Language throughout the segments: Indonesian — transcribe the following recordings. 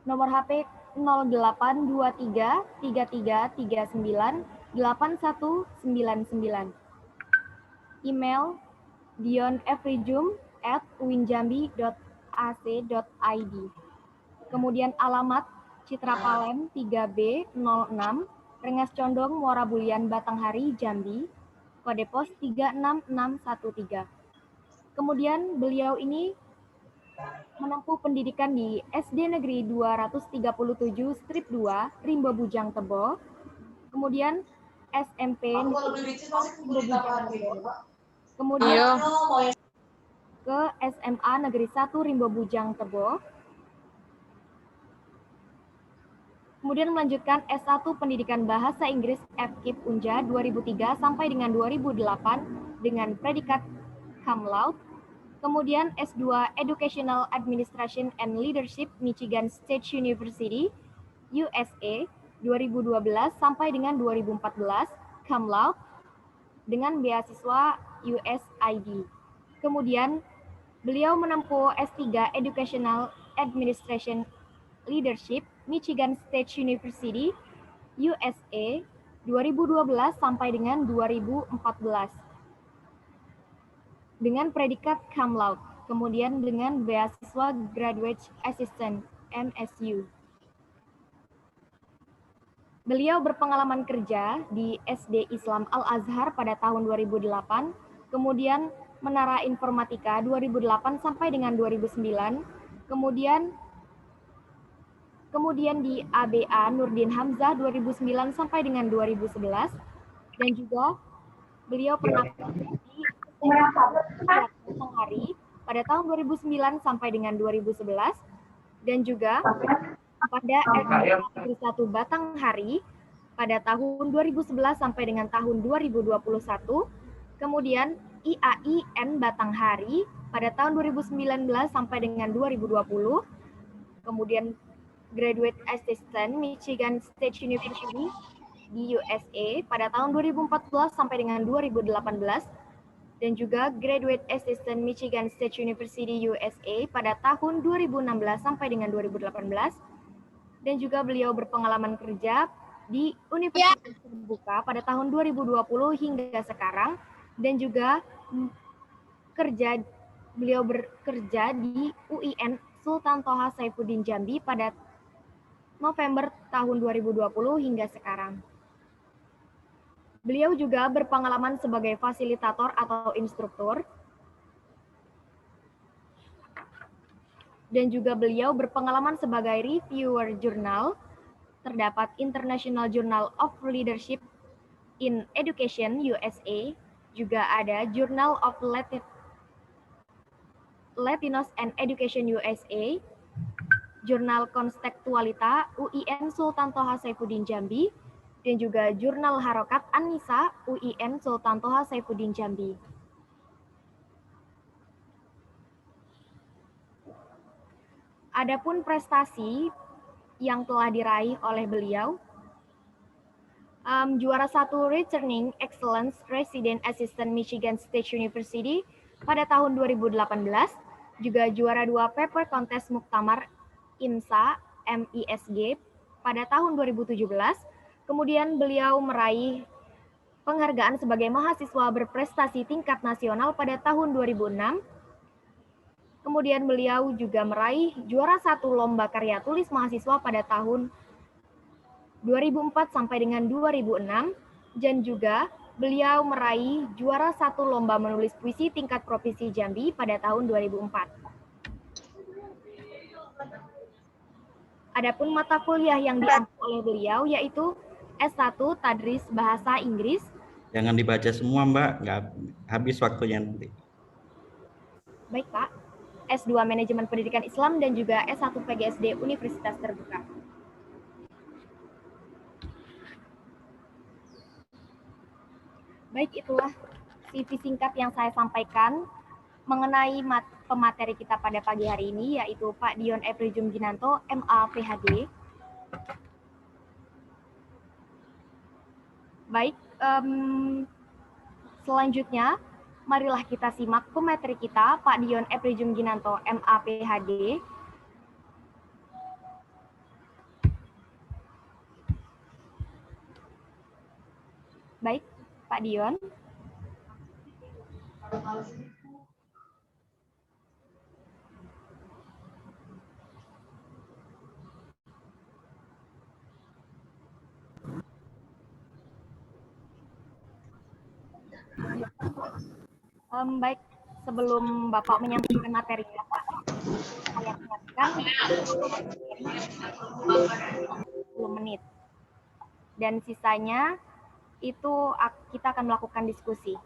Nomor HP 082333398199. Email dionefrijum@uinjambi.ac.id. Kemudian alamat Citra Palem 3B 06, Rengas Condong, Muara Bulian, Batanghari, Jambi, kode pos 36613. Kemudian beliau ini menempuh pendidikan di SD Negeri 237 Strip 2, Rimba Bujang Tebo, kemudian SMP Negeri 1 Rimba Bujang Tebo, kemudian ke SMA Negeri 1 Rimba Bujang Tebo, kemudian melanjutkan S1 Pendidikan Bahasa Inggris FKIP Unja 2003 sampai dengan 2008 dengan predikat cum laude. Kemudian S2 Educational Administration and Leadership Michigan State University USA 2012 sampai dengan 2014 cum laude dengan beasiswa USAID. Kemudian beliau menempuh S3 Educational Administration Leadership Michigan State University USA 2012 sampai dengan 2014 dengan predikat cum laude, kemudian dengan beasiswa Graduate Assistant MSU. Beliau berpengalaman kerja di SD Islam Al-Azhar pada tahun 2008, kemudian Menara Informatika 2008 sampai dengan 2009, kemudian di ABA Nurdin Hamzah 2009 sampai dengan 2011, dan juga beliau pernah di Batanghari pada tahun 2009 sampai dengan 2011, dan juga pada SMA Negeri 1 Batanghari pada tahun 2011 sampai dengan tahun 2021, kemudian IAIN Batanghari pada tahun 2019 sampai dengan 2020, kemudian Graduate Assistant Michigan State University di USA pada tahun 2014 sampai dengan 2018, dan juga Graduate Assistant Michigan State University USA pada tahun 2016 sampai dengan 2018, dan juga beliau berpengalaman kerja di Universitas Terbuka pada tahun 2020 hingga sekarang, dan juga beliau bekerja di UIN Sultan Toha Saifuddin Jambi pada November tahun 2020 hingga sekarang. Beliau juga berpengalaman sebagai fasilitator atau instruktur, dan juga beliau berpengalaman sebagai reviewer jurnal. Terdapat International Journal of Leadership in Education USA, juga ada Journal of Latinos and Education USA, Jurnal Konstektualita UIN Sultan Toha Saifuddin Jambi, dan juga Jurnal Harokat An-Nisa UIN Sultan Toha Saifuddin Jambi. Adapun prestasi yang telah diraih oleh beliau, juara 1 Returning Excellence Resident Assistant Michigan State University pada tahun 2018, juga juara 2 Paper Contest Muktamar IMSA MISG pada tahun 2017, kemudian beliau meraih penghargaan sebagai mahasiswa berprestasi tingkat nasional pada tahun 2006, kemudian beliau juga meraih juara 1 Lomba Karya Tulis Mahasiswa pada tahun 2004 sampai dengan 2006, dan juga beliau meraih juara 1 Lomba Menulis Puisi tingkat Provinsi Jambi pada tahun 2004. Adapun mata kuliah yang diambil oleh beliau yaitu S1 Tadris Bahasa Inggris. Jangan dibaca semua, Mbak, nggak habis waktunya nanti. Baik, Pak. S2 Manajemen Pendidikan Islam dan juga S1 PGSD Universitas Terbuka. Baik, itulah CV singkat yang saya sampaikan mengenai pemateri kita pada pagi hari ini, yaitu Pak Dion Efrijum Ginanto, MA PhD. Baik, selanjutnya marilah kita simak pemateri kita, Pak Dion Efrijum Ginanto, MA PhD. Baik, Pak Dion. Baik, sebelum Bapak menyampaikan materinya, Pak, saya ingatkan 10 menit. Dan sisanya itu kita akan melakukan diskusi.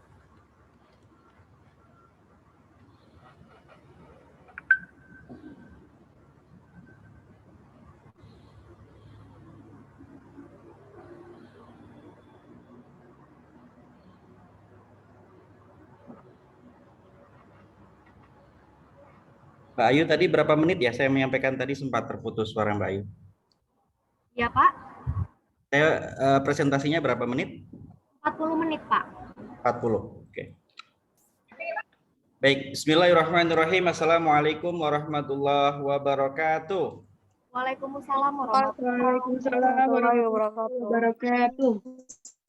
Mbak Ayu tadi berapa menit ya? Saya menyampaikan tadi sempat terputus suara Mbak Ayu. Ya, Pak. Saya presentasinya berapa menit? 40 menit, Pak. 40. Oke. Baik, bismillahirrahmanirrahim. Assalamualaikum warahmatullahi wabarakatuh. Waalaikumsalam warahmatullahi wabarakatuh.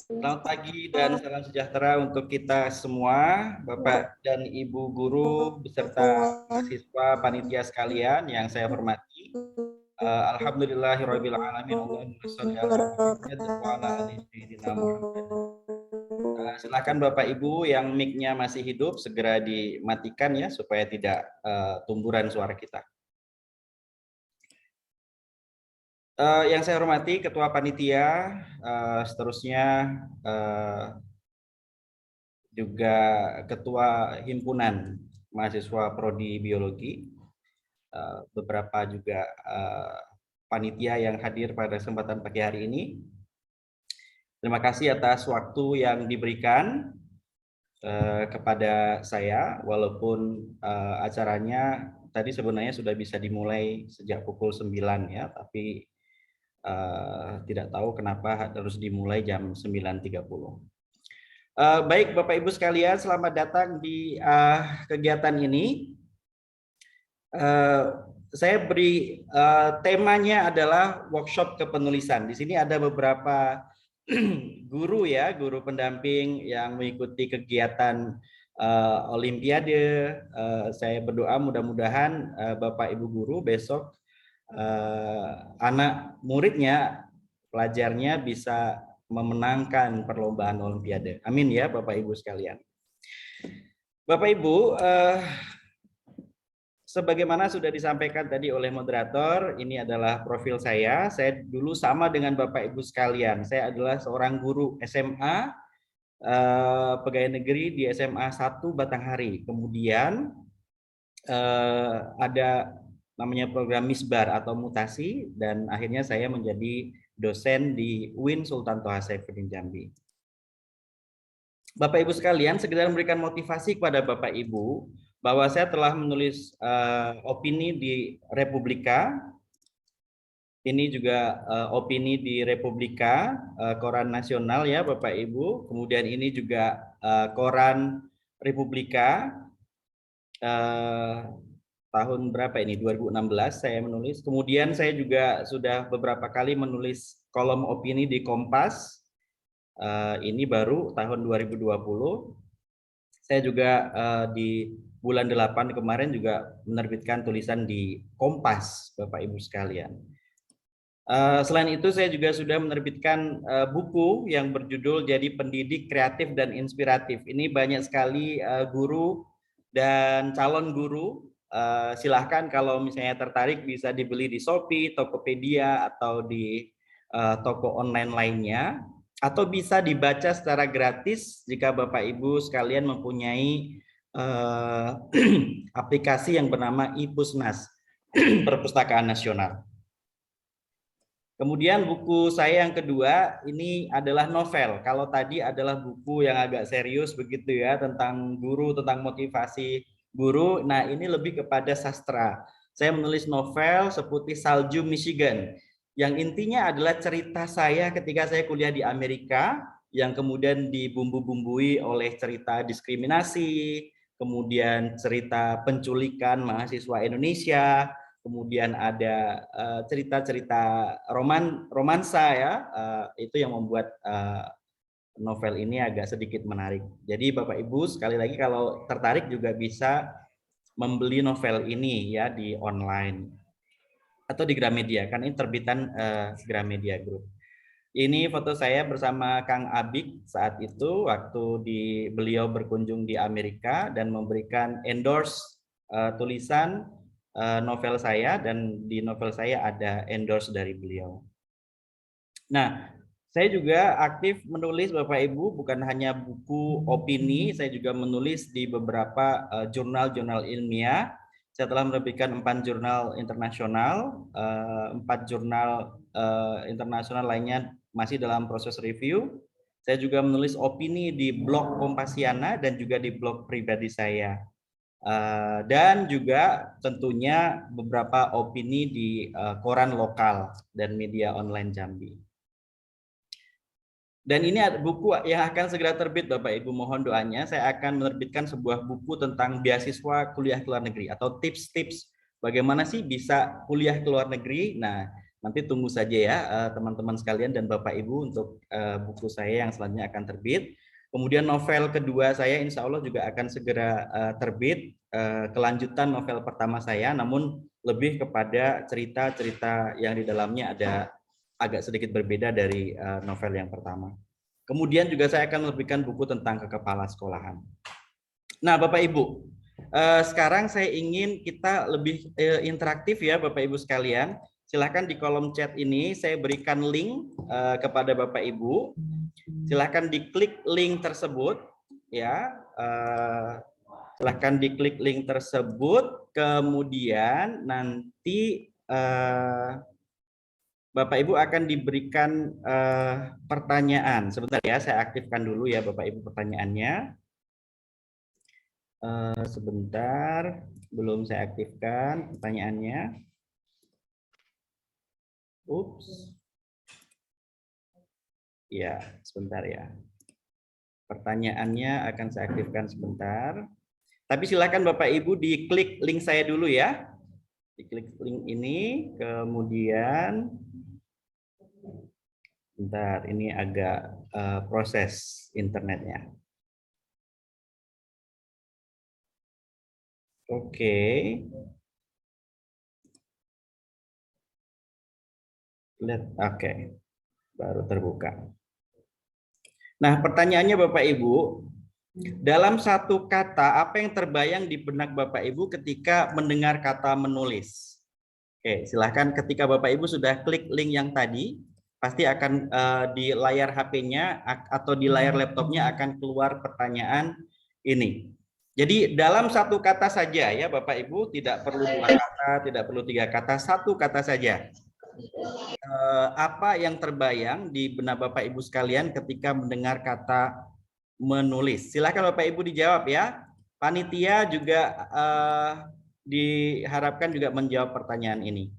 Selamat pagi dan salam sejahtera untuk kita semua, Bapak dan Ibu guru beserta mahasiswa panitia sekalian yang saya hormati. Alhamdulillahirabbil alamin. Allahumma shalli ala Muhammad wa ala ali sayyidina Muhammad. Silakan Bapak Ibu yang mic-nya masih hidup segera dimatikan ya supaya tidak tumburan suara kita. Yang saya hormati Ketua Panitia, seterusnya juga Ketua Himpunan Mahasiswa Prodi Biologi, beberapa juga panitia yang hadir pada kesempatan pagi hari ini. Terima kasih atas waktu yang diberikan kepada saya, walaupun acaranya tadi sebenarnya sudah bisa dimulai sejak pukul 9 ya, tapi tidak tahu kenapa harus dimulai jam 9.30. Baik Bapak Ibu sekalian, selamat datang di kegiatan ini. Saya beri temanya adalah workshop kepenulisan. Di sini ada beberapa guru ya, guru pendamping yang mengikuti kegiatan Olimpiade. Saya berdoa mudah-mudahan Bapak Ibu guru besok anak muridnya, pelajarnya bisa memenangkan perlombaan Olimpiade. Amin ya Bapak Ibu sekalian. Bapak Ibu, sebagaimana sudah disampaikan tadi oleh moderator, ini adalah profil saya. Saya dulu sama dengan Bapak Ibu sekalian. Saya adalah seorang guru SMA, pegawai negeri di SMA 1 Batanghari. Kemudian ada namanya program Misbar atau mutasi, dan akhirnya saya menjadi dosen di UIN Sultan Toha Saifuddin Jambi. Bapak Ibu sekalian, sekedar memberikan motivasi kepada Bapak Ibu bahwa saya telah menulis opini di Republika. Ini juga opini di Republika, koran nasional ya Bapak Ibu. Kemudian ini juga koran Republika. Tahun berapa ini? 2016 saya menulis. Kemudian saya juga sudah beberapa kali menulis kolom opini di Kompas. Ini baru tahun 2020. Saya juga di bulan 8 kemarin juga menerbitkan tulisan di Kompas, Bapak Ibu sekalian. Selain itu saya juga sudah menerbitkan buku yang berjudul Jadi Pendidik Kreatif dan Inspiratif. Ini banyak sekali guru dan calon guru. Silahkan kalau misalnya tertarik bisa dibeli di Shopee, Tokopedia, atau di toko online lainnya, atau bisa dibaca secara gratis jika Bapak Ibu sekalian mempunyai aplikasi yang bernama iPusnas, Perpustakaan Nasional. Kemudian buku saya yang kedua ini adalah novel. Kalau tadi adalah buku yang agak serius begitu ya, tentang guru, tentang motivasi guru. Nah, ini lebih kepada sastra. Saya menulis novel Seputih Salju Michigan, yang intinya adalah cerita saya ketika saya kuliah di Amerika, yang kemudian dibumbu-bumbui oleh cerita diskriminasi, kemudian cerita penculikan mahasiswa Indonesia, kemudian ada cerita-cerita romansa ya, itu yang membuat novel ini agak sedikit menarik. Jadi Bapak Ibu sekali lagi kalau tertarik juga bisa membeli novel ini ya di online atau di Gramedia, kan ini terbitan Gramedia Group. Ini foto saya bersama Kang Abik saat itu waktu beliau berkunjung di Amerika dan memberikan endorse tulisan novel saya, dan di novel saya ada endorse dari beliau. Nah, saya juga aktif menulis Bapak Ibu, bukan hanya buku opini, saya juga menulis di beberapa jurnal-jurnal ilmiah. Saya telah menerbitkan 4 jurnal internasional, 4 jurnal internasional lainnya masih dalam proses review. Saya juga menulis opini di blog Kompasiana dan juga di blog pribadi saya. Dan juga tentunya beberapa opini di koran lokal dan media online Jambi. Dan ini ada buku yang akan segera terbit Bapak Ibu, mohon doanya. Saya akan menerbitkan sebuah buku tentang beasiswa kuliah ke luar negeri atau tips-tips bagaimana sih bisa kuliah ke luar negeri. Nah, nanti tunggu saja ya teman-teman sekalian dan Bapak Ibu untuk buku saya yang selanjutnya akan terbit. Kemudian novel kedua saya insya Allah juga akan segera terbit, kelanjutan novel pertama saya, namun lebih kepada cerita-cerita yang di dalamnya ada agak sedikit berbeda dari novel yang pertama. Kemudian juga saya akan menerbitkan buku tentang kekepala sekolahan. Nah, Bapak Ibu, sekarang saya ingin kita lebih interaktif ya Bapak Ibu sekalian. Silahkan di kolom chat ini saya berikan link kepada Bapak Ibu. Silahkan diklik link tersebut ya. Silahkan diklik link tersebut. Kemudian nanti Bapak Ibu akan diberikan pertanyaan. Sebentar ya, saya aktifkan dulu ya Bapak Ibu pertanyaannya. Sebentar, belum saya aktifkan pertanyaannya. Ups. Ya, sebentar ya. Pertanyaannya akan saya aktifkan sebentar. Tapi silakan Bapak Ibu diklik link saya dulu ya. Diklik link ini, kemudian bentar, ini agak proses internetnya. Oke. Lihat, oke. Baru terbuka. Nah, pertanyaannya Bapak Ibu, dalam satu kata, apa yang terbayang di benak Bapak Ibu ketika mendengar kata menulis? Oke, silahkan ketika Bapak Ibu sudah klik link yang tadi, pasti akan di layar HP-nya atau di layar laptopnya akan keluar pertanyaan ini. Jadi dalam satu kata saja ya Bapak Ibu, tidak perlu 2 kata, tidak perlu 3 kata, satu kata saja. Apa yang terbayang di benak Bapak Ibu sekalian ketika mendengar kata menulis? Silakan Bapak Ibu dijawab ya. Panitia juga diharapkan juga menjawab pertanyaan ini.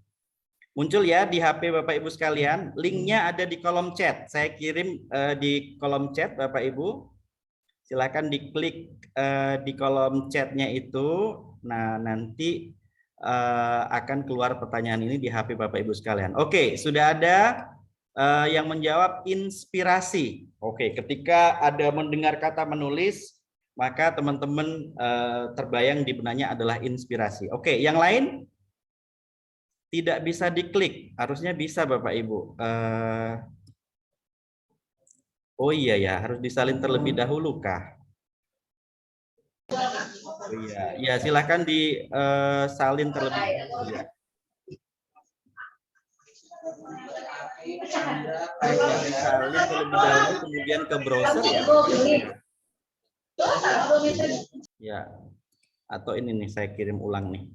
Muncul ya di HP Bapak Ibu sekalian, linknya ada di kolom chat. Saya kirim di kolom chat Bapak Ibu. Silakan diklik di kolom chatnya itu. Nah, nanti akan keluar pertanyaan ini di HP Bapak Ibu sekalian. Oke, sudah ada yang menjawab inspirasi. Oke, ketika ada mendengar kata menulis, maka teman-teman terbayang di benaknya adalah inspirasi. Oke, yang lain tidak bisa diklik, harusnya bisa Bapak Ibu. Oh iya ya, harus disalin terlebih dahulu kah? Oh iya, ya silakan disalin terlebih dahulu ya. Disalin terlebih dahulu, kemudian ke browser ya. Ya, atau ini nih saya kirim ulang nih.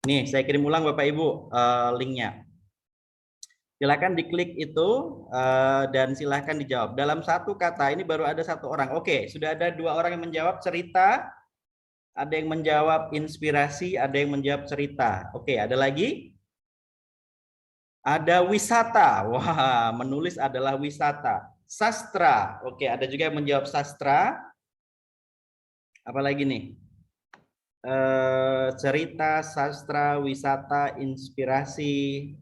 Nih, saya kirim ulang Bapak Ibu linknya. Silakan diklik itu dan silakan dijawab. Dalam satu kata ini baru ada 1 orang. Oke, sudah ada 2 orang yang menjawab cerita, ada yang menjawab inspirasi, ada yang menjawab cerita. Oke, ada lagi? Ada wisata. Wah, menulis adalah wisata. Sastra. Oke, ada juga yang menjawab sastra. Apa lagi nih? Cerita, sastra, wisata, inspirasi.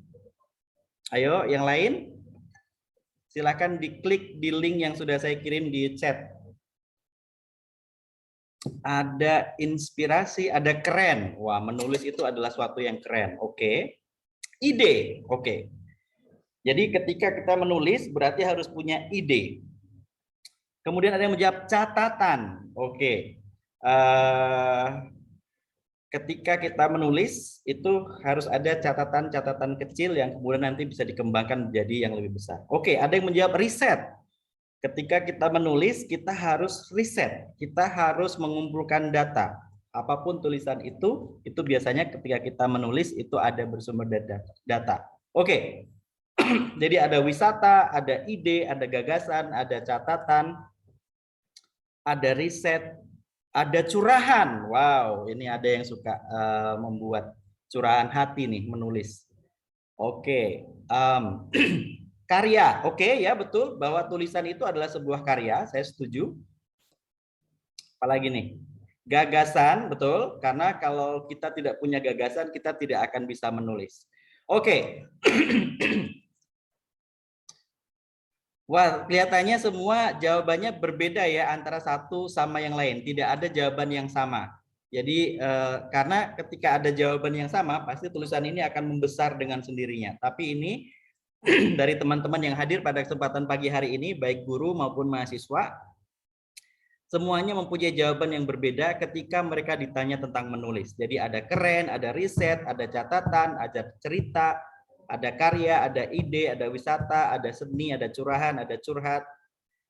Ayo, yang lain? Silahkan diklik di link yang sudah saya kirim di chat. Ada inspirasi, ada keren. Wah, menulis itu adalah suatu yang keren. Oke. Ide. Oke. Jadi ketika kita menulis berarti harus punya ide. Kemudian ada yang menjawab catatan. Oke. Ketika kita menulis itu harus ada catatan-catatan kecil yang kemudian nanti bisa dikembangkan menjadi yang lebih besar. Oke, ada yang menjawab riset. Ketika kita menulis, kita harus riset. Kita harus mengumpulkan data. Apapun tulisan itu biasanya ketika kita menulis itu ada bersumber data. Oke. Jadi ada wisata, ada ide, ada gagasan, ada catatan, ada riset, ada curahan. Wow, ini ada yang suka membuat curahan hati nih menulis. Oke. Karya, oke ya betul bahwa tulisan itu adalah sebuah karya, saya setuju. Apalagi nih, gagasan, betul, karena kalau kita tidak punya gagasan, kita tidak akan bisa menulis. Oke. Wah, kelihatannya semua jawabannya berbeda ya antara satu sama yang lain. Tidak ada jawaban yang sama. Jadi karena ketika ada jawaban yang sama, pasti tulisan ini akan membesar dengan sendirinya. Tapi ini dari teman-teman yang hadir pada kesempatan pagi hari ini, baik guru maupun mahasiswa, semuanya mempunyai jawaban yang berbeda ketika mereka ditanya tentang menulis. Jadi ada keren, ada riset, ada catatan, ada cerita, ada karya, ada ide, ada wisata, ada seni, ada curahan, ada curhat,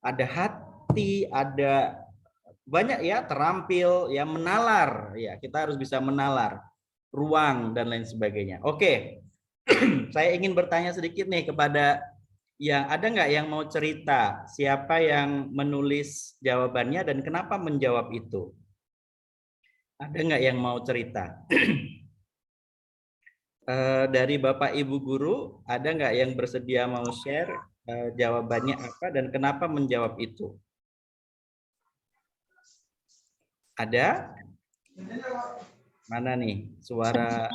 ada hati, ada banyak ya, terampil, ya menalar, ya kita harus bisa menalar, ruang dan lain sebagainya. Oke, saya ingin bertanya sedikit nih kepada yang ada nggak yang mau cerita siapa yang menulis jawabannya dan kenapa menjawab itu? Ada nggak yang mau cerita? Dari Bapak Ibu Guru, ada nggak yang bersedia mau share jawabannya apa dan kenapa menjawab itu? Ada? Mana nih suara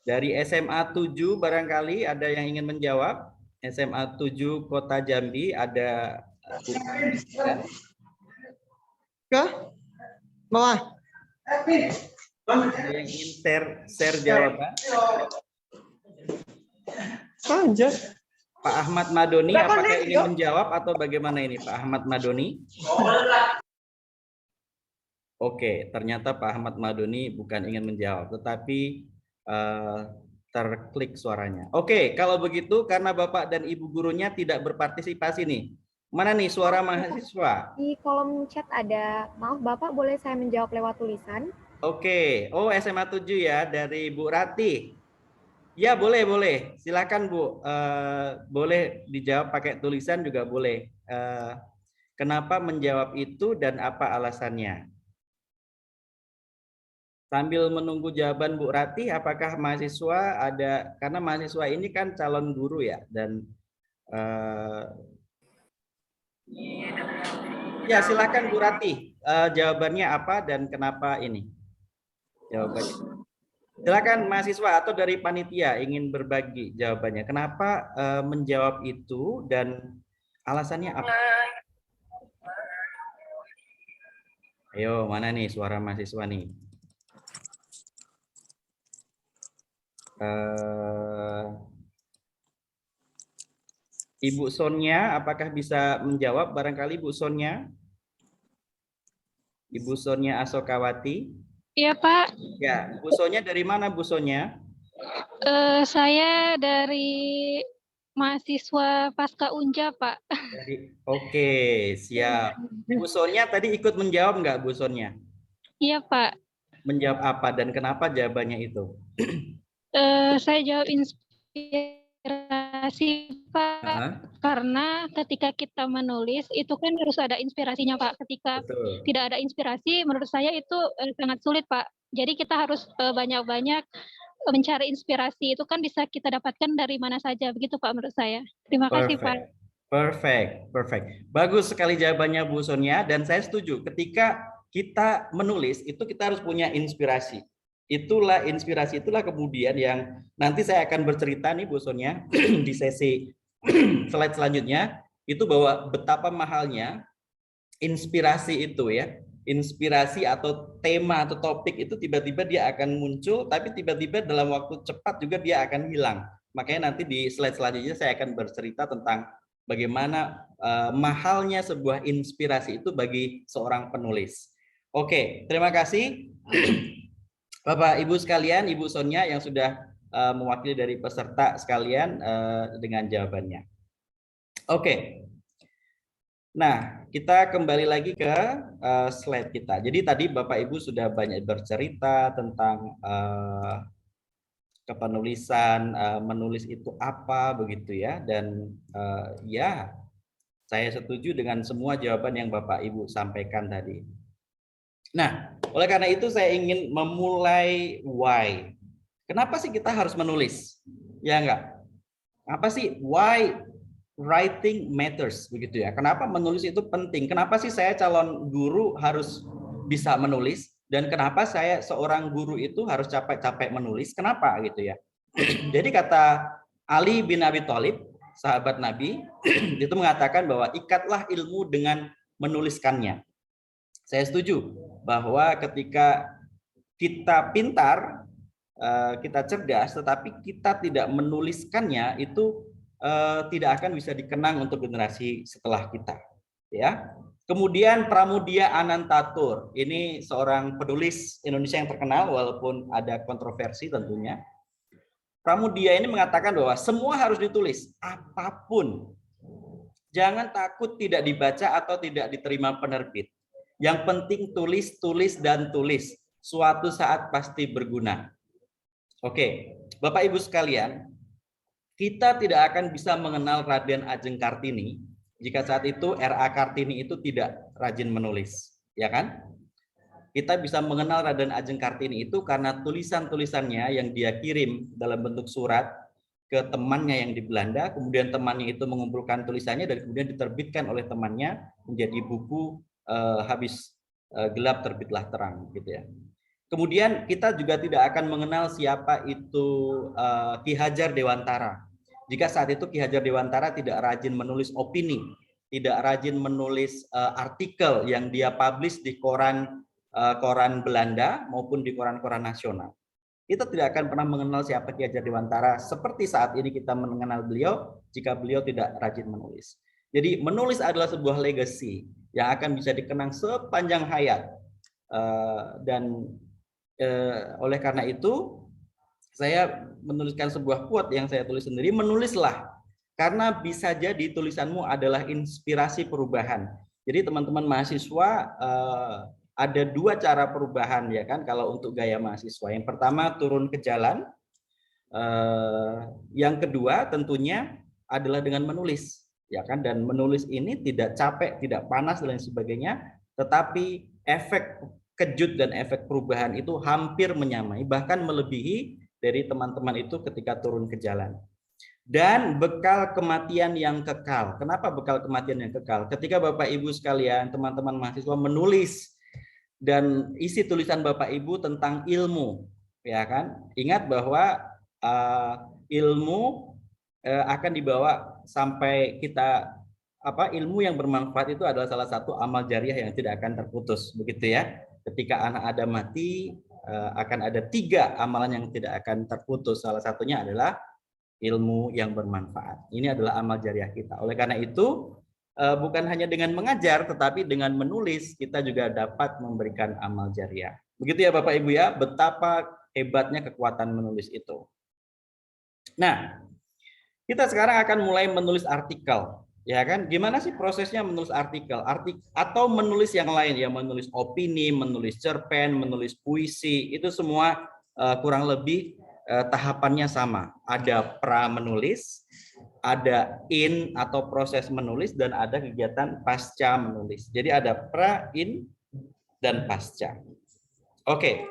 dari SMA 7 barangkali ada yang ingin menjawab? SMA 7 Kota Jambi ada Ke bawah. Ada yang ingin share jawaban? Aja. Pak Ahmad Madoni, apakah ingin menjawab atau bagaimana ini Pak Ahmad Madoni? Oke, ternyata Pak Ahmad Madoni bukan ingin menjawab, tetapi terklik suaranya. Oke, kalau begitu karena Bapak dan Ibu gurunya tidak berpartisipasi nih. Mana nih suara mahasiswa? Di kolom chat ada, maaf Bapak boleh saya menjawab lewat tulisan? Oke, oh SMA 7 ya dari Bu Rati. Ya boleh, boleh. Silakan Bu, boleh dijawab pakai tulisan juga boleh. Kenapa menjawab itu dan apa alasannya? Sambil menunggu jawaban Bu Rati, apakah mahasiswa ada, karena mahasiswa ini kan calon guru ya, dan ya silakan Bu Rati, jawabannya apa dan kenapa ini? Jawabannya. Silakan mahasiswa atau dari panitia ingin berbagi jawabannya. Kenapa menjawab itu dan alasannya apa? Ayo, mana nih suara mahasiswa nih? Ibu Sonia, apakah bisa menjawab barangkali Bu Sonia? Ibu Sonia Asokawati? Iya Pak. Ya, Bu Sonia dari mana Bu Sonia? Saya dari mahasiswa Pasca Unja Pak. Oke, siap. Bu Sonia tadi ikut menjawab nggak Bu Sonia? Iya Pak. Menjawab apa dan kenapa jawabannya itu? Saya jawab inspirasi Pak, karena ketika kita menulis itu kan harus ada inspirasinya Pak. Ketika tidak ada inspirasi, menurut saya itu sangat sulit Pak. Jadi kita harus banyak-banyak mencari inspirasi. Itu kan bisa kita dapatkan dari mana saja, begitu Pak menurut saya. Terima kasih Pak. Perfect. Bagus sekali jawabannya Bu Sonia dan saya setuju. Ketika kita menulis itu kita harus punya inspirasi. Inspirasi itulah kemudian yang nanti saya akan bercerita nih Bu Sonia di sesi slide selanjutnya itu bahwa betapa mahalnya inspirasi itu ya. Inspirasi atau tema atau topik itu tiba-tiba dia akan muncul, tapi tiba-tiba dalam waktu cepat juga dia akan hilang. Makanya nanti di slide selanjutnya saya akan bercerita tentang bagaimana mahalnya sebuah inspirasi itu bagi seorang penulis. Oke, terima kasih Bapak Ibu sekalian, Ibu Sonia yang sudah mewakili dari peserta sekalian dengan jawabannya. Oke. Nah, kita kembali lagi ke slide kita. Jadi tadi Bapak Ibu sudah banyak bercerita tentang kepenulisan, menulis itu apa begitu ya. Dan ya, saya setuju dengan semua jawaban yang Bapak Ibu sampaikan tadi. Nah, oleh karena itu saya ingin memulai why. Kenapa sih kita harus menulis? Ya enggak? Apa sih why writing matters begitu ya? Kenapa menulis itu penting? Kenapa sih saya calon guru harus bisa menulis? Dan kenapa saya seorang guru itu harus capek-capek menulis? Kenapa gitu ya? Jadi kata Ali bin Abi Thalib, sahabat Nabi, itu mengatakan bahwa ikatlah ilmu dengan menuliskannya. Saya setuju bahwa ketika kita pintar, kita cerdas, tetapi kita tidak menuliskannya, itu tidak akan bisa dikenang untuk generasi setelah kita. Ya. Kemudian Pramudia Anantatur, ini seorang penulis Indonesia yang terkenal walaupun ada kontroversi tentunya. Pramudia ini mengatakan bahwa semua harus ditulis, apapun. Jangan takut tidak dibaca atau tidak diterima penerbit. Yang penting tulis, tulis, dan tulis. Suatu saat pasti berguna. Oke, Bapak Ibu sekalian, kita tidak akan bisa mengenal Raden Ajeng Kartini jika saat itu R.A. Kartini itu tidak rajin menulis, ya kan? Kita bisa mengenal Raden Ajeng Kartini itu karena tulisan-tulisannya yang dia kirim dalam bentuk surat ke temannya yang di Belanda, kemudian temannya itu mengumpulkan tulisannya dan kemudian diterbitkan oleh temannya menjadi buku habis gelap terbitlah terang, gitu ya. Kemudian kita juga tidak akan mengenal siapa itu Ki Hajar Dewantara. Jika saat itu Ki Hajar Dewantara tidak rajin menulis opini, tidak rajin menulis artikel yang dia publish di koran Belanda maupun di koran-koran nasional. Kita tidak akan pernah mengenal siapa Ki Hajar Dewantara seperti saat ini kita mengenal beliau jika beliau tidak rajin menulis. Jadi menulis adalah sebuah legacy yang akan bisa dikenang sepanjang hayat. Dan oleh karena itu saya menuliskan sebuah quote yang saya tulis sendiri, menulislah karena bisa jadi tulisanmu adalah inspirasi perubahan. Jadi teman-teman mahasiswa ada dua cara perubahan ya kan kalau untuk gaya mahasiswa. Yang pertama turun ke jalan, yang kedua tentunya adalah dengan menulis ya kan, dan menulis ini tidak capek, tidak panas dan lain sebagainya, tetapi efek kejut dan efek perubahan itu hampir menyamai bahkan melebihi dari teman-teman itu ketika turun ke jalan. Dan bekal kematian yang kekal. Kenapa bekal kematian yang kekal? Ketika Bapak Ibu sekalian, teman-teman mahasiswa menulis dan isi tulisan Bapak Ibu tentang ilmu, ya kan? Ingat bahwa ilmu akan dibawa sampai kita ilmu yang bermanfaat itu adalah salah satu amal jariah yang tidak akan terputus, begitu ya. Ketika anak Adam mati akan ada 3 amalan yang tidak akan terputus. Salah satunya adalah ilmu yang bermanfaat. Ini adalah amal jariah kita. Oleh karena itu bukan hanya dengan mengajar, tetapi dengan menulis kita juga dapat memberikan amal jariah. Begitu ya Bapak Ibu ya, betapa hebatnya kekuatan menulis itu. Nah, kita sekarang akan mulai menulis artikel. Ya kan, gimana sih prosesnya menulis artikel atau menulis yang lain ya, menulis opini, menulis cerpen, menulis puisi, itu semua kurang lebih tahapannya sama. Ada pra menulis, ada in atau proses menulis, dan ada kegiatan pasca menulis. Jadi ada pra, in, dan pasca. Oke.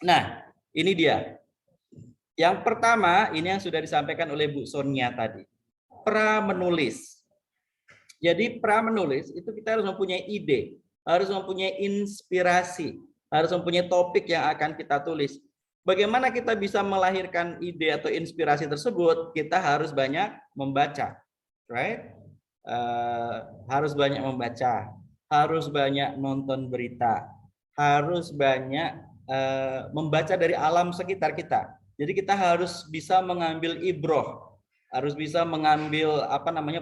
Nah, ini dia. Yang pertama, ini yang sudah disampaikan oleh Bu Sonia tadi. Pra menulis. Jadi pra menulis itu kita harus mempunyai ide, harus mempunyai inspirasi, harus mempunyai topik yang akan kita tulis. Bagaimana kita bisa melahirkan ide atau inspirasi tersebut? Kita harus banyak membaca, right? Harus banyak membaca, harus banyak nonton berita, harus banyak membaca dari alam sekitar kita. Jadi kita harus bisa mengambil ibroh, harus bisa mengambil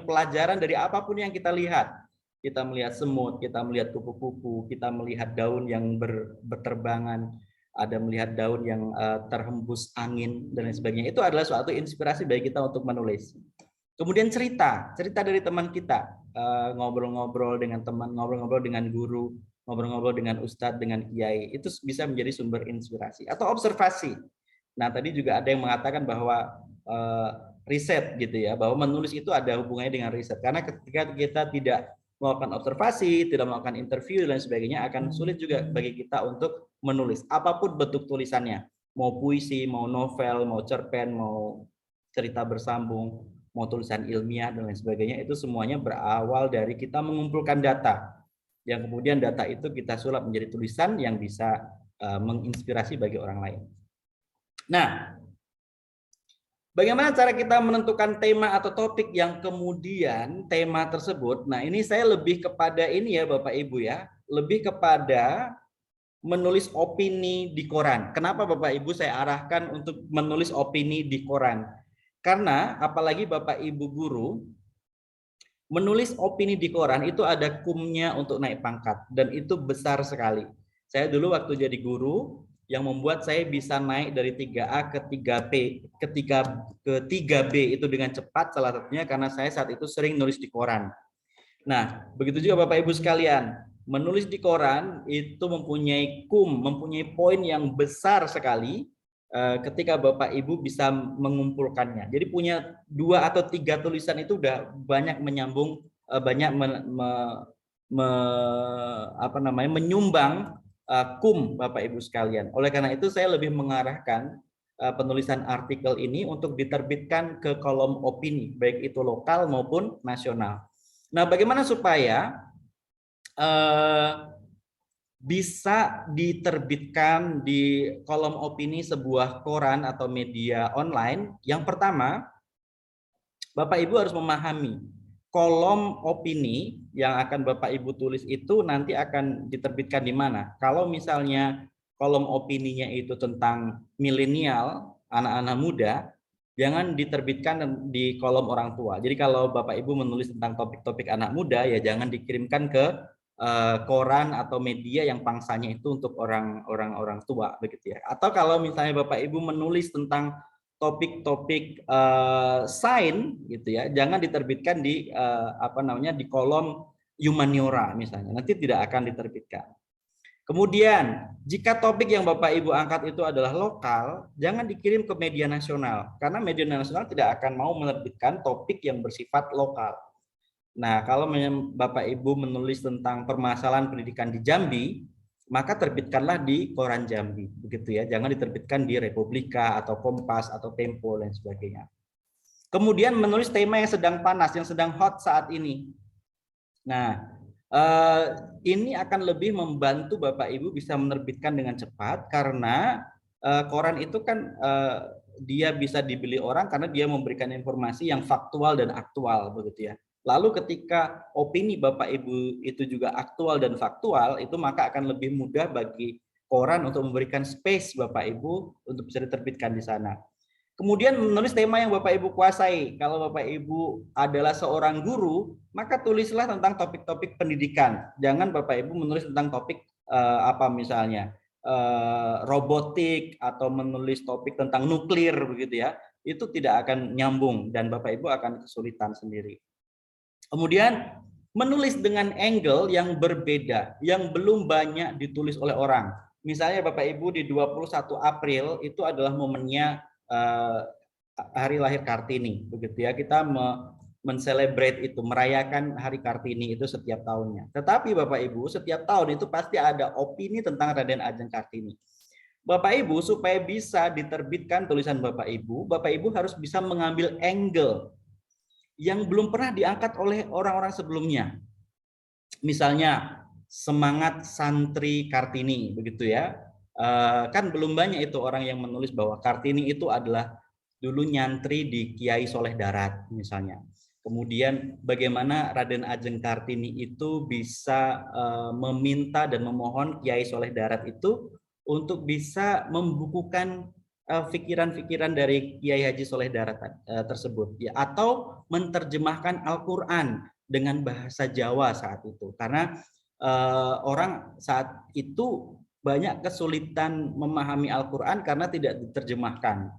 pelajaran dari apapun yang kita lihat. Kita melihat semut, kita melihat kupu-kupu, kita melihat daun yang berterbangan, ada melihat daun yang terhembus angin dan lain sebagainya. Itu adalah suatu inspirasi bagi kita untuk menulis. Kemudian cerita dari teman kita, ngobrol-ngobrol dengan teman, ngobrol-ngobrol dengan guru, ngobrol-ngobrol dengan ustadz, dengan kiai, itu bisa menjadi sumber inspirasi. Atau observasi. Nah, tadi juga ada yang mengatakan bahwa riset gitu ya, bahwa menulis itu ada hubungannya dengan riset. Karena ketika kita tidak melakukan observasi, tidak melakukan interview dan sebagainya, akan sulit juga bagi kita untuk menulis. Apapun bentuk tulisannya, mau puisi, mau novel, mau cerpen, mau cerita bersambung, mau tulisan ilmiah dan lain sebagainya, itu semuanya berawal dari kita mengumpulkan data, yang kemudian data itu kita sulap menjadi tulisan yang bisa menginspirasi bagi orang lain. Nah, bagaimana cara kita menentukan tema atau topik yang kemudian tema tersebut? Nah, ini saya lebih kepada ini ya Bapak Ibu ya, lebih kepada menulis opini di koran. Kenapa Bapak Ibu saya arahkan untuk menulis opini di koran? Karena apalagi Bapak Ibu guru, menulis opini di koran itu ada kumnya untuk naik pangkat dan itu besar sekali. Saya dulu waktu jadi guru, yang membuat saya bisa naik dari 3A ke 3B, ke 3B itu dengan cepat, salah satunya karena saya saat itu sering nulis di koran. Nah, begitu juga Bapak Ibu sekalian, menulis di koran itu mempunyai mempunyai poin yang besar sekali ketika Bapak Ibu bisa mengumpulkannya. Jadi punya 2 atau 3 tulisan itu udah banyak menyambung, banyak menyumbang Bapak Ibu sekalian. Oleh karena itu saya lebih mengarahkan penulisan artikel ini untuk diterbitkan ke kolom opini, baik itu lokal maupun nasional. Nah, bagaimana supaya bisa diterbitkan di kolom opini sebuah koran atau media online? Yang pertama, Bapak Ibu harus memahami kolom opini yang akan Bapak Ibu tulis itu nanti akan diterbitkan di mana. Kalau misalnya kolom opininya itu tentang milenial, anak-anak muda, jangan diterbitkan di kolom orang tua. Jadi kalau Bapak Ibu menulis tentang topik-topik anak muda, ya jangan dikirimkan ke koran atau media yang pangsanya itu untuk orang tua begitu ya. Atau kalau misalnya Bapak Ibu menulis tentang topik-topik sains gitu ya, jangan diterbitkan di di kolom humaniora misalnya, nanti tidak akan diterbitkan. Kemudian jika topik yang Bapak Ibu angkat itu adalah lokal, jangan dikirim ke media nasional karena media nasional tidak akan mau menerbitkan topik yang bersifat lokal. Nah, kalau Bapak Ibu menulis tentang permasalahan pendidikan di Jambi, maka terbitkanlah di koran Jambi, begitu ya. Jangan diterbitkan di Republika atau Kompas atau Tempo dan sebagainya. Kemudian menulis tema yang sedang panas, yang sedang hot saat ini. Nah, ini akan lebih membantu Bapak Ibu bisa menerbitkan dengan cepat karena koran itu kan dia bisa dibeli orang karena dia memberikan informasi yang faktual dan aktual, begitu ya. Lalu ketika opini Bapak Ibu itu juga aktual dan faktual, itu maka akan lebih mudah bagi koran untuk memberikan space Bapak Ibu untuk bisa diterbitkan di sana. Kemudian menulis tema yang Bapak Ibu kuasai. Kalau Bapak Ibu adalah seorang guru, maka tulislah tentang topik-topik pendidikan. Jangan Bapak Ibu menulis tentang topik misalnya robotik atau menulis topik tentang nuklir begitu ya. Itu tidak akan nyambung dan Bapak Ibu akan kesulitan sendiri. Kemudian menulis dengan angle yang berbeda, yang belum banyak ditulis oleh orang. Misalnya Bapak Ibu di 21 April itu adalah momennya hari lahir Kartini, begitu ya. Kita men-celebrate itu, merayakan hari Kartini itu setiap tahunnya. Tetapi Bapak Ibu, setiap tahun itu pasti ada opini tentang Raden Ajeng Kartini. Bapak Ibu, supaya bisa diterbitkan tulisan Bapak Ibu harus bisa mengambil angle yang belum pernah diangkat oleh orang-orang sebelumnya. Misalnya semangat santri Kartini, begitu ya. kan belum banyak itu orang yang menulis bahwa Kartini itu adalah dulu nyantri di Kiai Soleh Darat misalnya. Kemudian bagaimana Raden Ajeng Kartini itu bisa meminta dan memohon Kiai Soleh Darat itu untuk bisa membukukan pikiran-pikiran dari Kiai Haji Soleh Darat tersebut, ya, atau menerjemahkan Al-Quran dengan bahasa Jawa saat itu, karena orang saat itu banyak kesulitan memahami Al-Quran karena tidak diterjemahkan.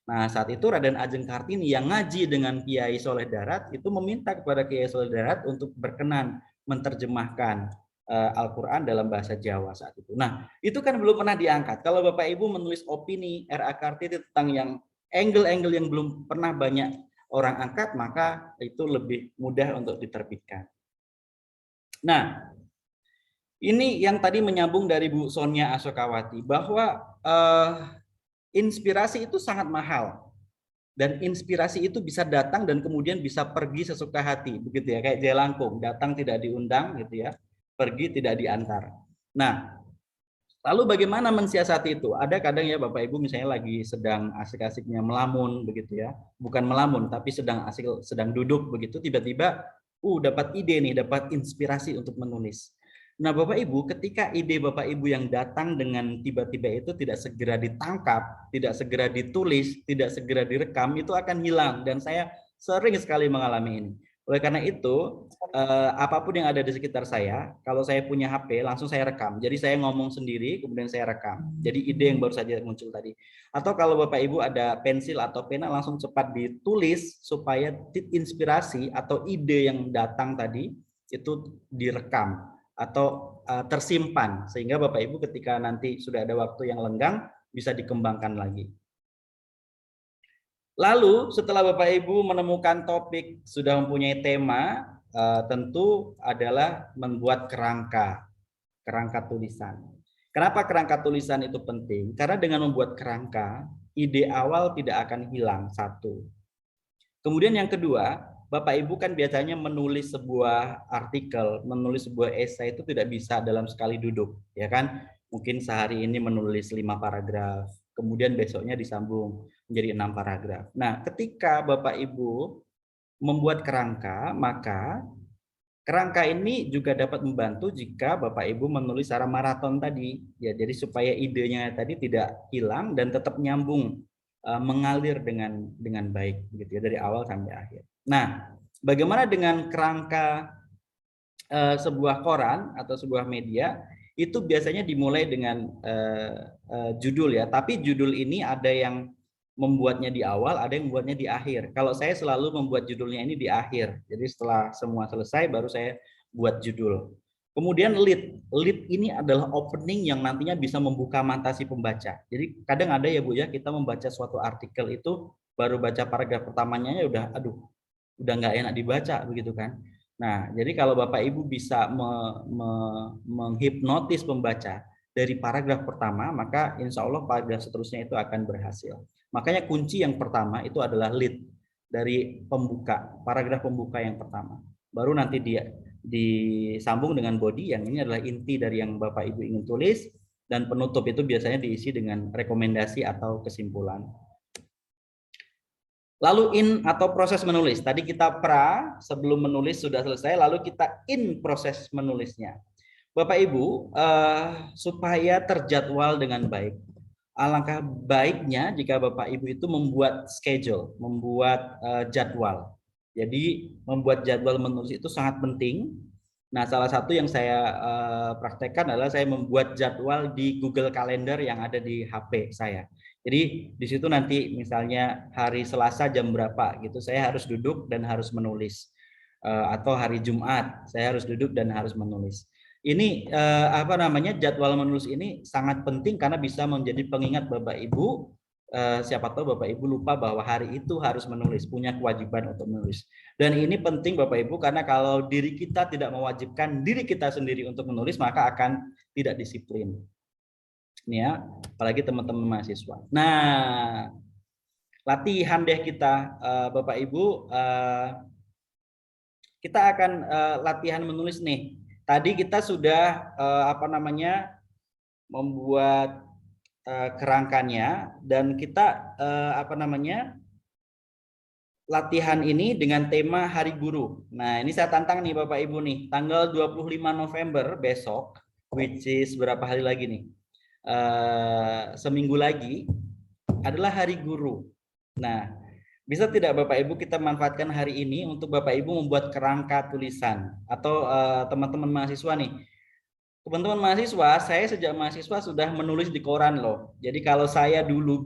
Nah, saat itu Raden Ajeng Kartini yang ngaji dengan Kiai Soleh Darat itu meminta kepada Kiai Soleh Darat untuk berkenan menerjemahkan Al-Quran dalam bahasa Jawa saat itu. Nah, itu kan belum pernah diangkat. Kalau Bapak Ibu menulis opini R.A. Kartini tentang yang angle-angle yang belum pernah banyak orang angkat, maka itu lebih mudah untuk diterbitkan. Nah, ini yang tadi menyambung dari Bu Sonia Asokawati, bahwa inspirasi itu sangat mahal. Dan inspirasi itu bisa datang dan kemudian bisa pergi sesuka hati, begitu ya, kayak jelangkung, datang tidak diundang gitu ya, pergi tidak diantar. Nah, lalu bagaimana mensiasati itu? Ada kadang ya Bapak Ibu misalnya lagi sedang asik-asiknya melamun begitu ya, bukan melamun tapi sedang duduk begitu, tiba-tiba dapat ide nih, dapat inspirasi untuk menulis. Nah, Bapak Ibu, ketika ide Bapak Ibu yang datang dengan tiba-tiba itu tidak segera ditangkap, tidak segera ditulis, tidak segera direkam, itu akan hilang. Dan saya sering sekali mengalami ini. Oleh karena itu, apapun yang ada di sekitar saya, kalau saya punya HP, langsung saya rekam. Jadi saya ngomong sendiri, kemudian saya rekam. Jadi ide yang baru saja muncul tadi. Atau kalau Bapak Ibu ada pensil atau pena, langsung cepat ditulis supaya inspirasi atau ide yang datang tadi itu direkam atau tersimpan, sehingga Bapak Ibu ketika nanti sudah ada waktu yang lenggang bisa dikembangkan lagi. Lalu setelah Bapak Ibu menemukan topik, sudah mempunyai tema, tentu adalah membuat kerangka tulisan. Kenapa kerangka tulisan itu penting? Karena dengan membuat kerangka, ide awal tidak akan hilang, satu. Kemudian yang kedua, Bapak Ibu kan biasanya menulis sebuah artikel, menulis sebuah esai itu tidak bisa dalam sekali duduk, ya kan? Mungkin sehari ini menulis 5 paragraf, kemudian besoknya disambung menjadi 6 paragraf. Nah, ketika Bapak Ibu membuat kerangka, maka kerangka ini juga dapat membantu jika Bapak Ibu menulis secara maraton tadi, ya. Jadi supaya idenya tadi tidak hilang dan tetap nyambung, mengalir dengan baik, gitu ya, dari awal sampai akhir. Nah, bagaimana dengan kerangka sebuah koran atau sebuah media? Itu biasanya dimulai dengan judul ya, tapi judul ini ada yang membuatnya di awal, ada yang membuatnya di akhir. Kalau saya selalu membuat judulnya ini di akhir, jadi setelah semua selesai baru saya buat judul. Kemudian lead ini adalah opening yang nantinya bisa membuka mata si pembaca. Jadi kadang ada ya Bu ya, kita membaca suatu artikel itu baru baca paragraf pertamanya ya udah nggak enak dibaca begitu kan. Nah, jadi kalau Bapak Ibu bisa menghipnotis pembaca dari paragraf pertama, maka insya Allah paragraf seterusnya itu akan berhasil. Makanya kunci yang pertama itu adalah lead dari pembuka, paragraf pembuka yang pertama. Baru nanti dia disambung dengan body, yang ini adalah inti dari yang Bapak Ibu ingin tulis, dan penutup itu biasanya diisi dengan rekomendasi atau kesimpulan. Lalu in atau proses menulis. Tadi kita sebelum menulis sudah selesai, lalu kita in proses menulisnya. Bapak Ibu, supaya terjadwal dengan baik, alangkah baiknya jika Bapak Ibu itu membuat schedule, membuat jadwal. Jadi membuat jadwal menulis itu sangat penting. Nah, salah satu yang saya praktekkan adalah saya membuat jadwal di Google Calendar yang ada di HP saya. Jadi di situ nanti misalnya hari Selasa jam berapa gitu, saya harus duduk dan harus menulis. Atau hari Jumat saya harus duduk dan harus menulis. Ini jadwal menulis ini sangat penting karena bisa menjadi pengingat Bapak Ibu. Siapa tahu Bapak Ibu lupa bahwa hari itu harus menulis, punya kewajiban untuk menulis. Dan ini penting Bapak Ibu karena kalau diri kita tidak mewajibkan diri kita sendiri untuk menulis, maka akan tidak disiplin. Ini ya, apalagi teman-teman mahasiswa. Nah, latihan deh kita Bapak Ibu, kita akan latihan menulis nih. Tadi kita sudah membuat kerangkanya, dan kita latihan ini dengan tema Hari Guru. Nah, ini saya tantang nih Bapak Ibu nih, tanggal 25 November besok, which is berapa hari lagi nih? Seminggu lagi adalah Hari Guru. Nah, bisa tidak Bapak Ibu kita manfaatkan hari ini untuk Bapak Ibu membuat kerangka tulisan, atau teman-teman mahasiswa nih. Teman-teman mahasiswa, saya sejak mahasiswa sudah menulis di koran loh. Jadi kalau saya dulu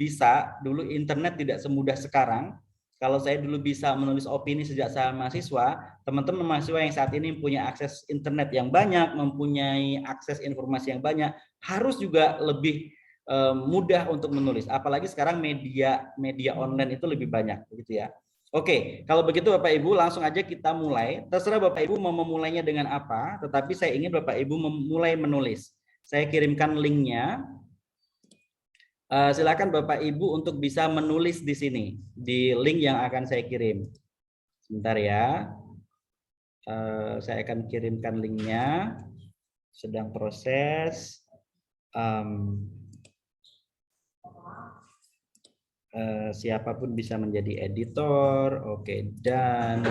internet tidak semudah sekarang. Kalau saya dulu bisa menulis opini sejak saya mahasiswa, teman-teman mahasiswa yang saat ini punya akses internet yang banyak, mempunyai akses informasi yang banyak, harus juga lebih mudah untuk menulis. Apalagi sekarang media online itu lebih banyak, begitu ya. Oke, kalau begitu Bapak Ibu langsung aja kita mulai. Terserah Bapak Ibu mau memulainya dengan apa, tetapi saya ingin Bapak Ibu memulai menulis. Saya kirimkan linknya. Silakan Bapak Ibu untuk bisa menulis di sini, di link yang akan saya kirim. Sebentar ya. Saya akan kirimkan linknya. Sedang proses. Siapapun bisa menjadi editor. Oke, dan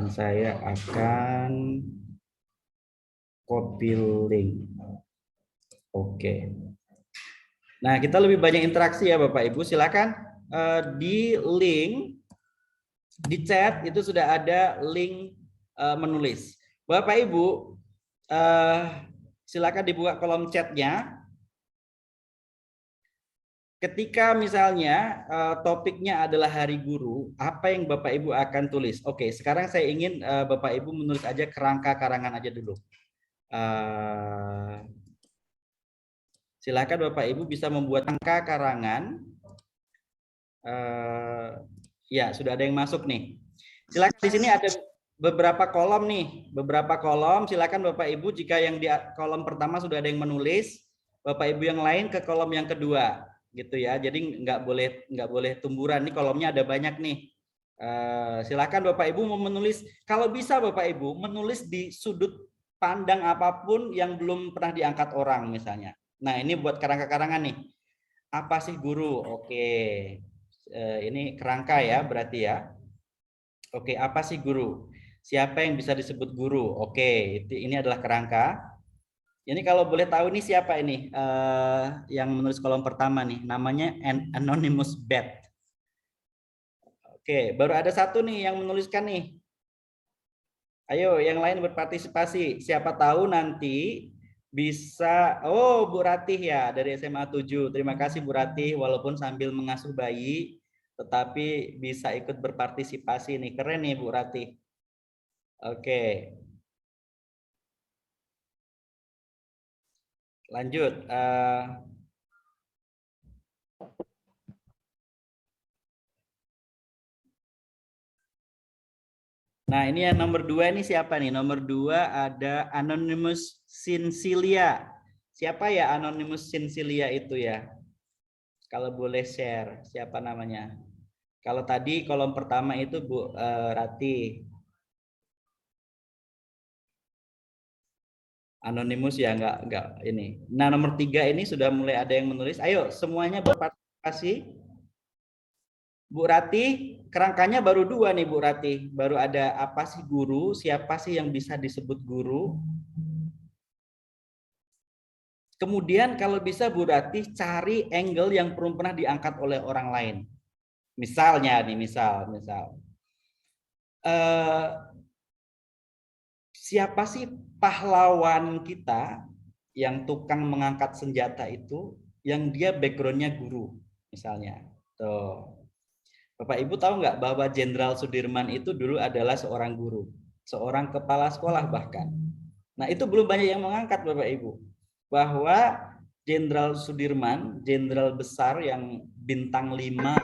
saya akan copy link. Oke. Nah, kita lebih banyak interaksi ya Bapak Ibu. Silakan di link, di chat itu sudah ada link menulis. Bapak Ibu, silakan dibuka kolom chatnya. Ketika misalnya topiknya adalah Hari Guru, apa yang Bapak Ibu akan tulis? Oke, sekarang saya ingin Bapak Ibu menulis aja kerangka karangan aja dulu. Silakan Bapak Ibu bisa membuat kerangka karangan. Ya, sudah ada yang masuk nih. Silakan, di sini ada beberapa kolom nih, beberapa kolom. Silakan Bapak Ibu, jika yang di kolom pertama sudah ada yang menulis, Bapak Ibu yang lain ke kolom yang kedua. Gitu ya, jadi nggak boleh tumburan. Nih kolomnya ada banyak nih. Silakan Bapak Ibu mau menulis, kalau bisa Bapak Ibu menulis di sudut pandang apapun yang belum pernah diangkat orang misalnya. Nah, ini buat kerangka-karangan nih. Apa sih guru? Oke, ini kerangka ya berarti ya. Oke, apa sih guru? Siapa yang bisa disebut guru? Oke, ini adalah kerangka. Ini kalau boleh tahu nih siapa ini yang menulis kolom pertama nih, namanya Anonymous Bat. Oke, baru ada satu nih yang menuliskan nih. Ayo yang lain berpartisipasi. Siapa tahu nanti bisa, oh Bu Ratih ya dari SMA 7. Terima kasih Bu Ratih, walaupun sambil mengasuh bayi, tetapi bisa ikut berpartisipasi nih. Keren nih Bu Ratih. Oke. Lanjut. Nah, ini yang nomor 2 ini siapa nih? Nomor 2 ada Anonymous Sinsilia. Siapa ya Anonymous Sinsilia itu ya? Kalau boleh share, siapa namanya? Kalau tadi kolom pertama itu Bu Rati. Anonymous ya, enggak ini. Nah, nomor 3 ini sudah mulai ada yang menulis. Ayo semuanya berpartisipasi. Bu Rati, kerangkanya baru 2 nih Bu Rati. Baru ada apa sih guru, siapa sih yang bisa disebut guru. Kemudian kalau bisa Bu Rati cari angle yang belum pernah diangkat oleh orang lain. Misalnya nih, misal. Siapa sih pahlawan kita yang tukang mengangkat senjata itu, yang dia backgroundnya guru, misalnya. Tuh. Bapak Ibu tahu nggak bahwa Jenderal Sudirman itu dulu adalah seorang guru, seorang kepala sekolah bahkan. Nah, itu belum banyak yang mengangkat Bapak Ibu, bahwa Jenderal Sudirman, jenderal besar yang bintang 5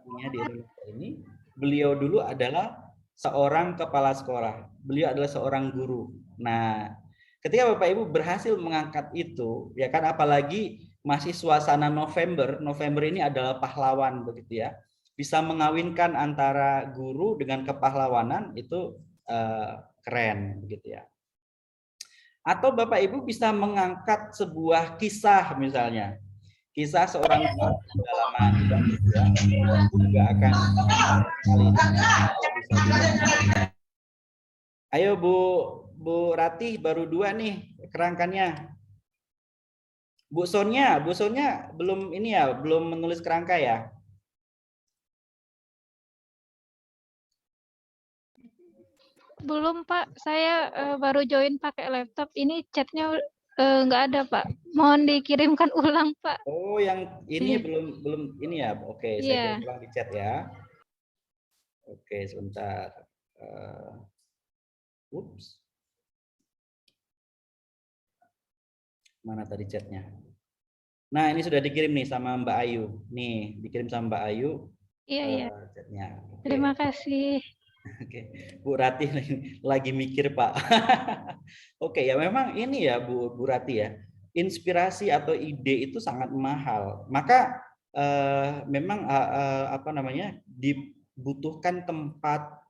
punya di Indonesia ini, beliau dulu adalah seorang kepala sekolah, beliau adalah seorang guru. Nah, ketika Bapak Ibu berhasil mengangkat itu, ya kan, apalagi masih suasana November ini adalah pahlawan begitu ya. Bisa mengawinkan antara guru dengan kepahlawanan itu keren begitu ya. Atau Bapak Ibu bisa mengangkat sebuah kisah misalnya. Kisah seorang pedalaman ya. Juga akan kali ini kalau bisa dilakukan. Ayo Bu Ratih baru 2 nih kerangkanya. Bu Sonia belum ini ya, belum menulis kerangka ya? Belum Pak, saya baru join pakai laptop. Ini chatnya nggak ada Pak. Mohon dikirimkan ulang Pak. Oh, yang ini belum ini ya. Oke, saya kirim ulang di chat ya. Oke, sebentar. Ups. Mana tadi chatnya? Nah, ini sudah dikirim nih sama Mbak Ayu. Nih, dikirim sama Mbak Ayu. Iya. Chatnya. Okay. Terima kasih. Oke, Bu Rati lagi mikir Pak. Oke, ya memang ini ya Bu Rati ya. Inspirasi atau ide itu sangat mahal. Maka memang apa namanya, dibutuhkan tempat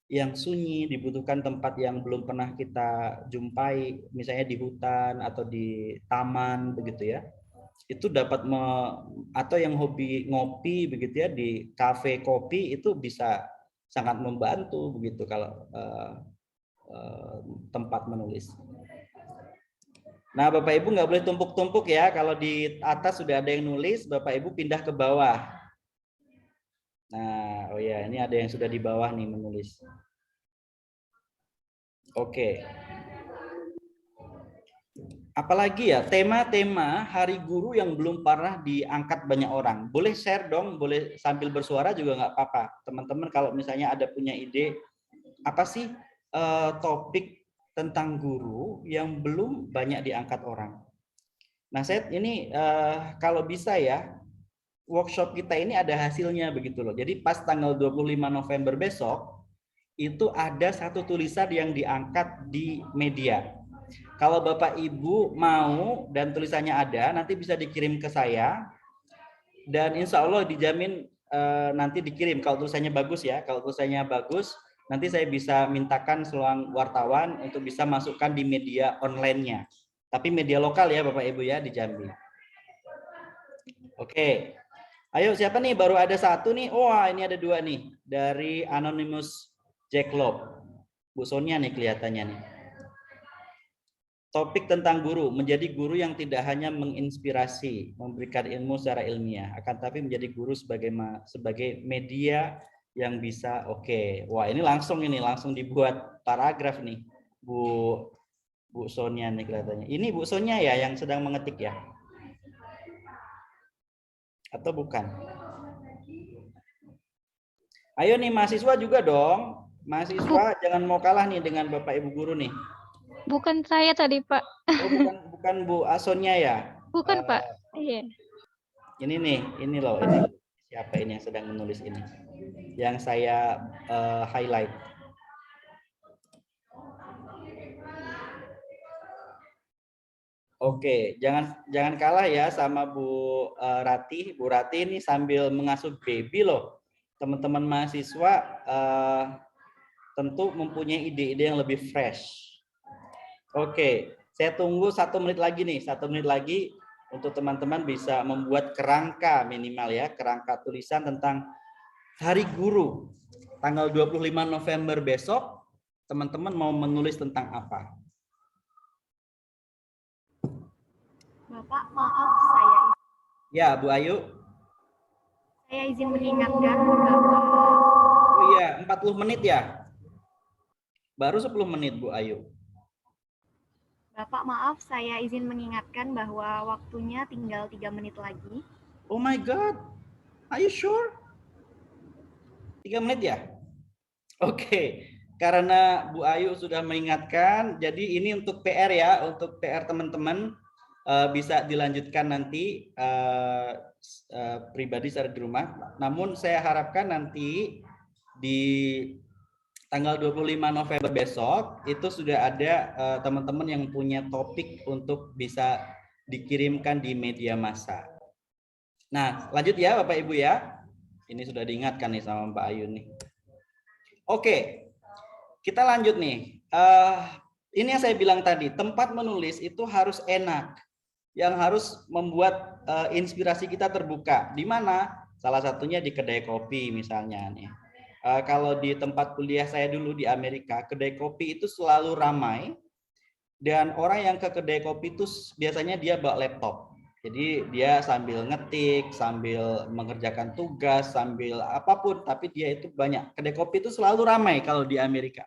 yang sunyi, dibutuhkan tempat yang belum pernah kita jumpai, misalnya di hutan atau di taman begitu ya. Itu dapat atau yang hobi ngopi begitu ya, di kafe kopi itu bisa sangat membantu begitu kalau tempat menulis. Nah, Bapak Ibu nggak boleh tumpuk-tumpuk ya. Kalau di atas sudah ada yang nulis, Bapak Ibu pindah ke bawah. Nah, oh ya, ini ada yang sudah di bawah nih menulis. Oke. Apalagi ya, tema-tema Hari Guru yang belum pernah diangkat banyak orang. Boleh share dong, boleh sambil bersuara juga nggak apa-apa. Teman-teman kalau misalnya ada punya ide, apa sih topik tentang guru yang belum banyak diangkat orang. Nah, saya ini kalau bisa ya, workshop kita ini ada hasilnya begitu loh. Jadi pas tanggal 25 November besok, itu ada satu tulisan yang diangkat di media. Kalau Bapak Ibu mau dan tulisannya ada, nanti bisa dikirim ke saya. Dan insya Allah dijamin nanti dikirim kalau tulisannya bagus ya. Kalau tulisannya bagus, nanti saya bisa mintakan seluang wartawan untuk bisa masukkan di media online-nya. Tapi media lokal ya Bapak Ibu ya di Jambi. Oke. Ayo siapa nih? Baru ada satu nih. Wah, ini ada 2 nih. Dari Anonymous Jack Lob. Bu Sonia nih kelihatannya nih. Topik tentang guru, menjadi guru yang tidak hanya menginspirasi, memberikan ilmu secara ilmiah, akan tapi menjadi guru sebagai media yang bisa Wah, ini langsung dibuat paragraf nih, Bu Sonia nih kelihatannya. Ini Bu Sonia ya yang sedang mengetik ya? Atau bukan? Ayo nih mahasiswa juga dong. Mahasiswa jangan mau kalah nih dengan Bapak Ibu guru nih. Bukan saya tadi, Pak. Oh, bukan Bu Sonia ya? Bukan, Pak. Iya. Ini nih, ini loh, ini siapa ini yang sedang menulis ini? Yang saya highlight. Oke, jangan kalah ya sama Bu Rati. Bu Rati ini sambil mengasuh baby loh. Teman-teman mahasiswa tentu mempunyai ide-ide yang lebih fresh. Oke, saya tunggu 1 menit lagi nih, 1 menit lagi untuk teman-teman bisa membuat kerangka minimal ya, kerangka tulisan tentang Hari Guru. Tanggal 25 November besok, teman-teman mau menulis tentang apa? Bapak, maaf saya. Ya, Bu Ayu. Saya izin mengingatkan bahwa. Oh iya, 40 menit ya? Baru 10 menit, Bu Ayu. Bapak, maaf saya izin mengingatkan bahwa waktunya tinggal 3 menit lagi. Oh my God, are you sure? 3 menit ya? Oke, karena Bu Ayu sudah mengingatkan, jadi ini untuk PR ya, untuk PR teman-teman bisa dilanjutkan nanti pribadi secara di rumah. Namun saya harapkan nanti di tanggal 25 November besok itu sudah ada teman-teman yang punya topik untuk bisa dikirimkan di media massa. Nah, lanjut ya Bapak Ibu ya. Ini sudah diingatkan nih sama Mbak Ayu nih. Oke, kita lanjut nih. ini yang saya bilang tadi, tempat menulis itu harus enak, yang harus membuat inspirasi kita terbuka. Di mana? Salah satunya di kedai kopi misalnya nih. Kalau di tempat kuliah saya dulu di Amerika, kedai kopi itu selalu ramai, dan orang yang ke kedai kopi itu biasanya dia bawa laptop. Jadi dia sambil ngetik, sambil mengerjakan tugas, sambil apapun, tapi dia itu banyak. Kedai kopi itu selalu ramai kalau di Amerika.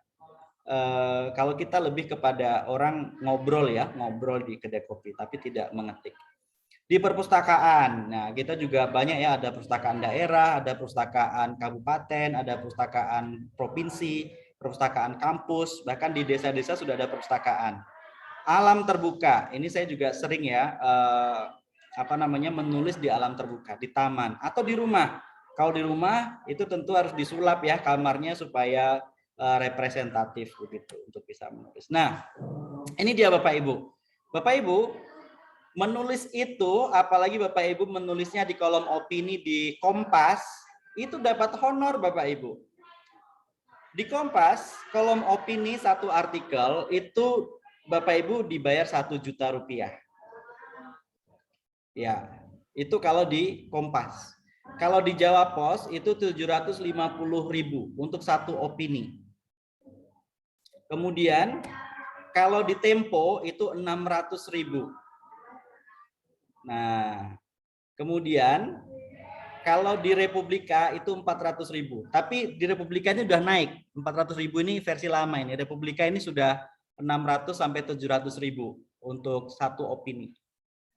Kalau kita lebih kepada orang ngobrol ya, ngobrol di kedai kopi, tapi tidak mengetik. Di perpustakaan, nah kita juga banyak ya, ada perpustakaan daerah, ada perpustakaan kabupaten, ada perpustakaan provinsi, perpustakaan kampus, bahkan di desa-desa sudah ada perpustakaan. Alam terbuka, ini saya juga sering ya, menulis di alam terbuka, di taman atau di rumah. Kalau di rumah itu tentu harus disulap ya kamarnya supaya representatif begitu untuk bisa menulis. Nah, ini dia Bapak Ibu. Bapak Ibu menulis itu, apalagi Bapak Ibu menulisnya di kolom opini di Kompas, itu dapat honor Bapak Ibu. Di Kompas, kolom opini satu artikel itu Bapak Ibu dibayar 1 juta rupiah. Ya, itu kalau di Kompas. Kalau di Jawa Pos itu 750.000 untuk satu opini. Kemudian kalau di Tempo itu 600.000. Nah, kemudian kalau di Republika itu 400.000. Tapi di Republika ini udah naik. 400.000 ini versi lama ini. Republika ini sudah 600 sampai 700.000 untuk satu opini.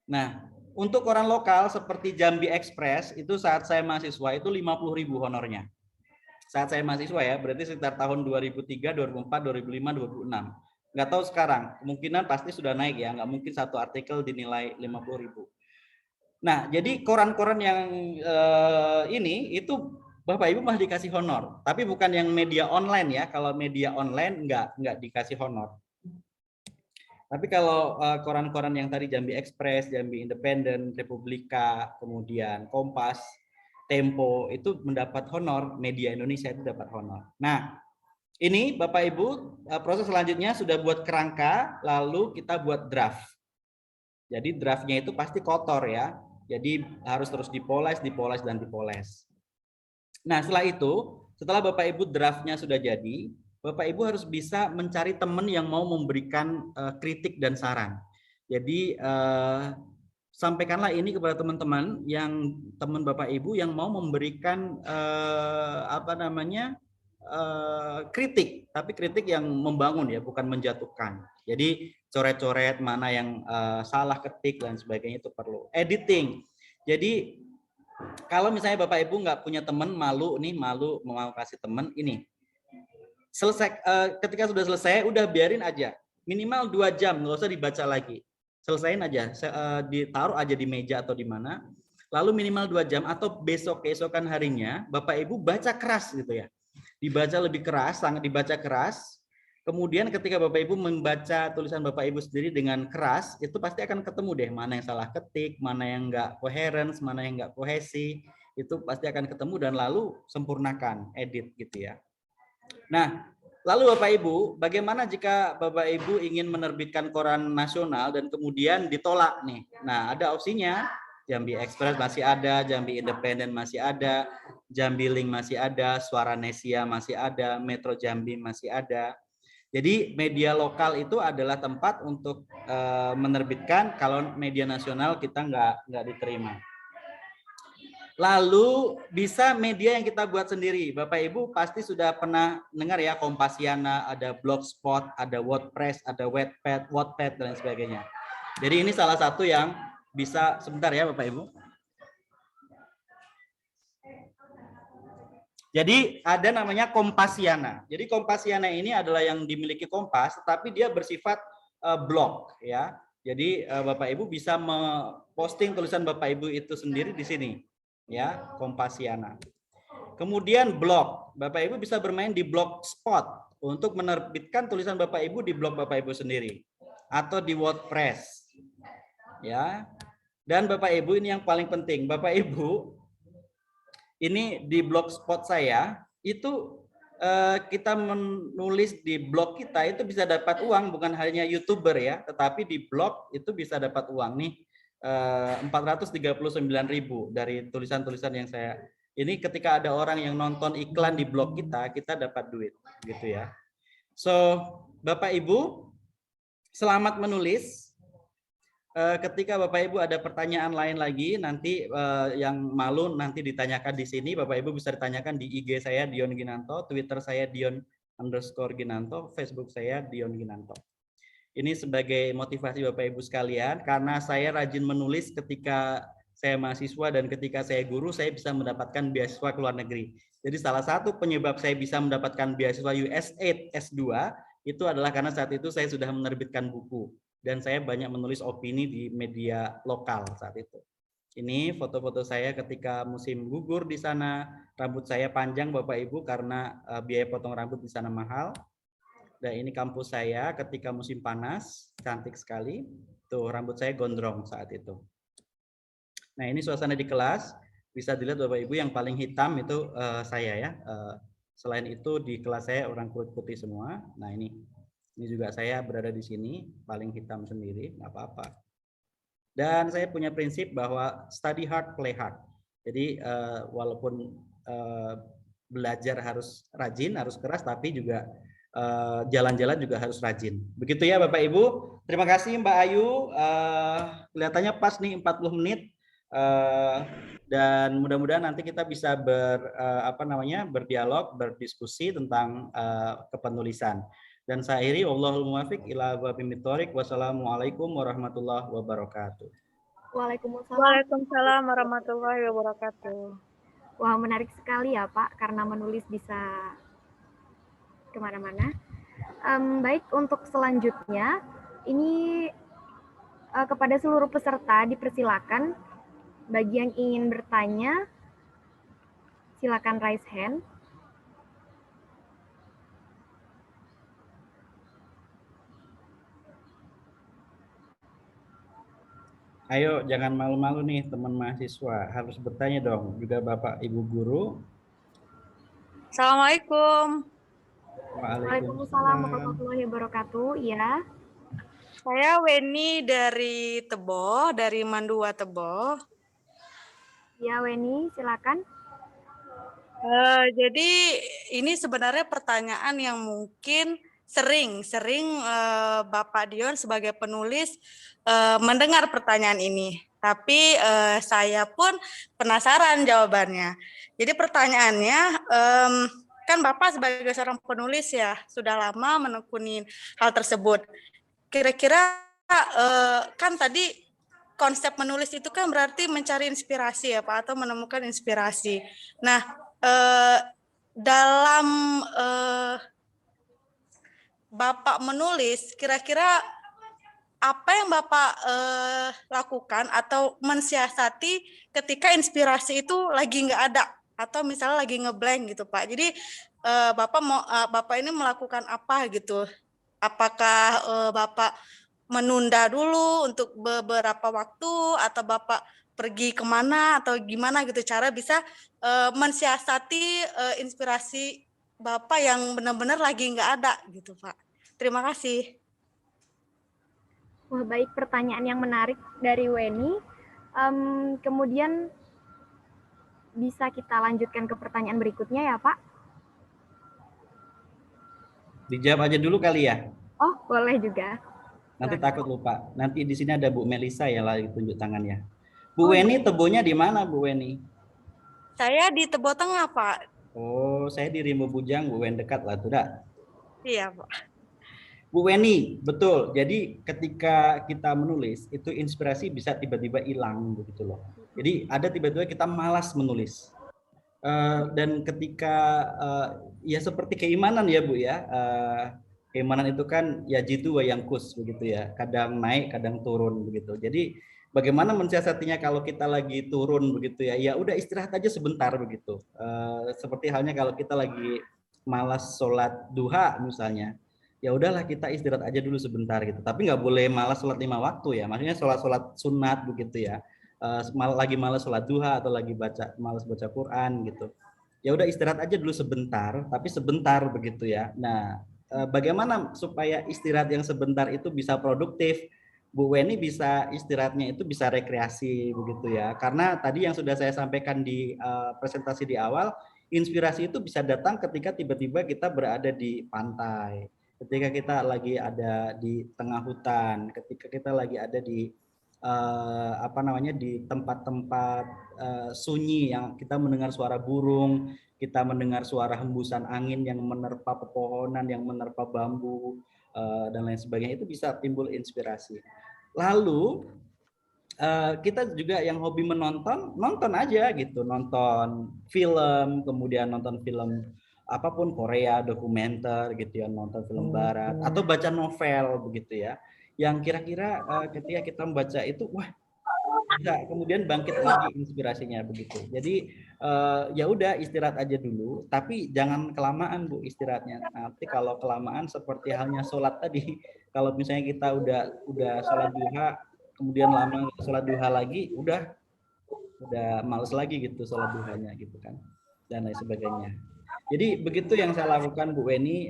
Nah, untuk orang lokal seperti Jambi Express itu saat saya mahasiswa itu 50.000 honornya. Saat saya mahasiswa ya, berarti sekitar tahun 2003, 2004, 2005, 2006. Nggak tahu sekarang, kemungkinan pasti sudah naik ya, nggak mungkin satu artikel dinilai 50.000. Nah, jadi koran-koran yang ini itu Bapak Ibu malah dikasih honor, tapi bukan yang media online ya. Kalau media online nggak dikasih honor. Tapi kalau koran-koran yang tadi Jambi Express, Jambi Independent, Republika, kemudian Kompas, Tempo itu mendapat honor, media Indonesia itu dapat honor. Nah, ini Bapak Ibu proses selanjutnya sudah buat kerangka, lalu kita buat draft. Jadi draftnya itu pasti kotor ya. Jadi harus terus dipoles, dipoles, dan dipoles. Nah, setelah itu, setelah Bapak Ibu draftnya sudah jadi, Bapak Ibu harus bisa mencari teman yang mau memberikan kritik dan saran. Jadi sampaikanlah ini kepada teman-teman yang teman Bapak Ibu yang mau memberikan kritik, tapi kritik yang membangun ya, bukan menjatuhkan. Jadi coret-coret mana yang salah ketik dan sebagainya itu perlu. Editing. Jadi kalau misalnya Bapak Ibu nggak punya teman, malu mau kasih teman ini. Selesai ketika sudah selesai, udah biarin aja. Minimal 2 jam, nggak usah dibaca lagi. Selesain aja, ditaruh aja di meja atau di mana. Lalu minimal 2 jam atau keesokan harinya Bapak Ibu baca keras gitu ya. Dibaca lebih keras, sangat dibaca keras. Kemudian ketika Bapak Ibu membaca tulisan Bapak Ibu sendiri dengan keras, itu pasti akan ketemu deh mana yang salah ketik, mana yang enggak coherence, mana yang enggak kohesi, itu pasti akan ketemu dan lalu sempurnakan, edit gitu ya. Nah, lalu Bapak Ibu, bagaimana jika Bapak Ibu ingin menerbitkan koran nasional dan kemudian ditolak nih? Nah, ada opsinya. Jambi Express masih ada, Jambi Independent masih ada, Jambi Link masih ada, Suara Nesia masih ada, Metro Jambi masih ada. Jadi media lokal itu adalah tempat untuk menerbitkan, kalau media nasional kita nggak diterima. Lalu bisa media yang kita buat sendiri. Bapak Ibu pasti sudah pernah dengar ya, Kompasiana, ada Blogspot, ada WordPress, ada Wattpad dan sebagainya. Jadi ini salah satu yang bisa, sebentar ya Bapak Ibu. Jadi ada namanya Kompasiana. Jadi Kompasiana ini adalah yang dimiliki Kompas, tetapi dia bersifat blog ya. Jadi Bapak Ibu bisa memposting tulisan Bapak Ibu itu sendiri di sini ya, Kompasiana. Kemudian blog, Bapak Ibu bisa bermain di Blogspot untuk menerbitkan tulisan Bapak Ibu di blog Bapak Ibu sendiri atau di WordPress ya. Dan Bapak Ibu ini yang paling penting, Bapak Ibu ini di Blogspot saya itu kita menulis di blog kita itu bisa dapat uang, bukan hanya YouTuber ya, tetapi di blog itu bisa dapat uang nih. 439.000 dari tulisan-tulisan yang saya ini. Ketika ada orang yang nonton iklan di blog kita dapat duit gitu ya. So Bapak Ibu, selamat menulis. Ketika Bapak Ibu ada pertanyaan lain lagi, nanti yang malu nanti ditanyakan di sini. Bapak Ibu bisa ditanyakan di IG saya Dion Ginanto, Twitter saya Dion_Ginanto, Facebook saya Dion Ginanto. Ini sebagai motivasi Bapak Ibu sekalian, karena saya rajin menulis ketika saya mahasiswa dan ketika saya guru, saya bisa mendapatkan beasiswa ke luar negeri. Jadi salah satu penyebab saya bisa mendapatkan beasiswa USAID S2 itu adalah karena saat itu saya sudah menerbitkan buku dan saya banyak menulis opini di media lokal saat itu. Ini foto-foto saya ketika musim gugur di sana. Rambut saya panjang Bapak Ibu karena biaya potong rambut di sana mahal. Dan ini kampus saya ketika musim panas, cantik sekali. Tuh rambut saya gondrong saat itu. Nah ini suasana di kelas, bisa dilihat Bapak Ibu yang paling hitam itu saya ya. Selain itu di kelas saya orang kulit putih semua. Nah ini juga saya berada di sini, paling hitam sendiri, nggak apa-apa. Dan saya punya prinsip bahwa study hard, play hard. Jadi walaupun belajar harus rajin, harus keras, tapi juga jalan-jalan juga harus rajin. Begitu ya Bapak Ibu. Terima kasih Mbak Ayu. Kelihatannya pas nih 40 menit. Dan mudah-mudahan nanti kita bisa berdialog, berdiskusi tentang kepenulisan. Dan saya akhiri, wallahul muwaffiq ila aqwamit thoriq. Wassalamualaikum warahmatullahi wabarakatuh. Waalaikumsalam warahmatullahi wabarakatuh. Wah, menarik sekali ya Pak, karena menulis bisa kemana-mana. Baik, untuk selanjutnya, ini kepada seluruh peserta dipersilakan, bagi yang ingin bertanya, silakan raise hand. Ayo, jangan malu-malu nih teman mahasiswa, harus bertanya dong, juga Bapak Ibu guru. Assalamualaikum. Waalaikumsalam warahmatullahi wabarakatuh. Ya. Saya Weni dari Tebo, dari Mandua Tebo. Ya Weni, silakan. Jadi ini sebenarnya pertanyaan yang mungkin sering Bapak Dion sebagai penulis mendengar pertanyaan ini. Tapi saya pun penasaran jawabannya. Jadi pertanyaannya, kan Bapak sebagai seorang penulis ya, sudah lama menekuni hal tersebut. Kira-kira kan tadi konsep menulis itu kan berarti mencari inspirasi ya Pak, atau menemukan inspirasi. Nah, dalam Bapak menulis, kira-kira apa yang Bapak lakukan atau mensiasati ketika inspirasi itu lagi nggak ada atau misalnya lagi ngeblank gitu Pak. Jadi Bapak ini melakukan apa gitu? Apakah Bapak menunda dulu untuk beberapa waktu atau Bapak pergi kemana atau gimana gitu cara bisa mensiasati inspirasi Bapak yang benar-benar lagi nggak ada gitu Pak. Terima kasih. Wah, baik, pertanyaan yang menarik dari Weni. Kemudian bisa kita lanjutkan ke pertanyaan berikutnya ya Pak? Dijawab aja dulu kali ya. Oh, boleh juga. Nanti takut lupa. Nanti di sini ada Bu Melisa yang lagi tunjuk tangannya. Bu Weni, Tebonya di mana Bu Weni? Saya di Tebo Tengah Pak. Oh, saya di Rimbo Bujang, Bu Weni, dekat lah, tidak? Iya Pak. Bu Weni, betul. Jadi ketika kita menulis, itu inspirasi bisa tiba-tiba hilang begitu loh. Jadi ada tiba-tiba kita malas menulis. Dan ketika ya seperti keimanan ya Bu ya, keimanan itu kan ya jitu wa yangkus begitu ya, kadang naik kadang turun begitu. Jadi bagaimana mensiasatinya kalau kita lagi turun begitu ya, ya udah istirahat aja sebentar begitu. Seperti halnya kalau kita lagi malas sholat duha misalnya, ya udahlah kita istirahat aja dulu sebentar gitu. Tapi nggak boleh malas sholat 5 waktu ya, maksudnya sholat sunat begitu ya. Lagi malas sholat duha atau lagi malas baca Quran gitu. ya udah istirahat aja dulu sebentar, tapi sebentar begitu ya. Nah, bagaimana supaya istirahat yang sebentar itu bisa produktif? Bu Weni bisa istirahatnya itu bisa rekreasi begitu ya. Karena tadi yang sudah saya sampaikan di presentasi di awal, inspirasi itu bisa datang ketika tiba-tiba kita berada di pantai, ketika kita lagi ada di tengah hutan, ketika kita lagi ada di di tempat-tempat sunyi yang kita mendengar suara burung, kita mendengar suara hembusan angin yang menerpa pepohonan, yang menerpa bambu dan lain sebagainya, itu bisa timbul inspirasi. Lalu kita juga yang hobi menonton, nonton aja gitu, nonton film, kemudian nonton film apapun, Korea, dokumenter gitu ya, nonton film barat, atau baca novel begitu ya, yang kira-kira ketika kita membaca itu, wah, bisa kemudian bangkit lagi inspirasinya begitu. Jadi ya udah istirahat aja dulu, tapi jangan kelamaan Bu istirahatnya. Nanti kalau kelamaan seperti halnya sholat tadi, kalau misalnya kita udah sholat duha, kemudian lama sholat duha lagi, udah males lagi gitu sholat duhanya gitu kan, dan lain sebagainya. Jadi begitu yang saya lakukan Bu Weni,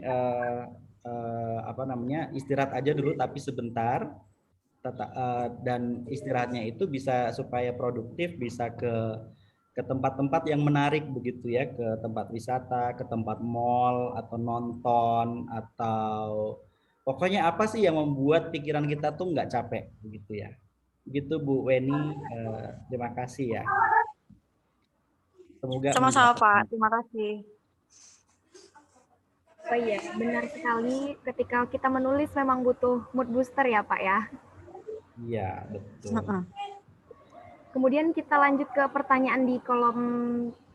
istirahat aja dulu tapi sebentar, dan istirahatnya itu bisa supaya produktif, bisa ke tempat-tempat yang menarik begitu ya, ke tempat wisata, ke tempat mall, atau nonton, atau pokoknya apa sih yang membuat pikiran kita tuh nggak capek begitu ya. Begitu Bu Weni, terima kasih ya. Semoga sama-sama Pak, terima kasih. Oh iya, benar sekali. Ketika kita menulis memang butuh mood booster ya Pak ya. Iya, betul. Kemudian kita lanjut ke pertanyaan di kolom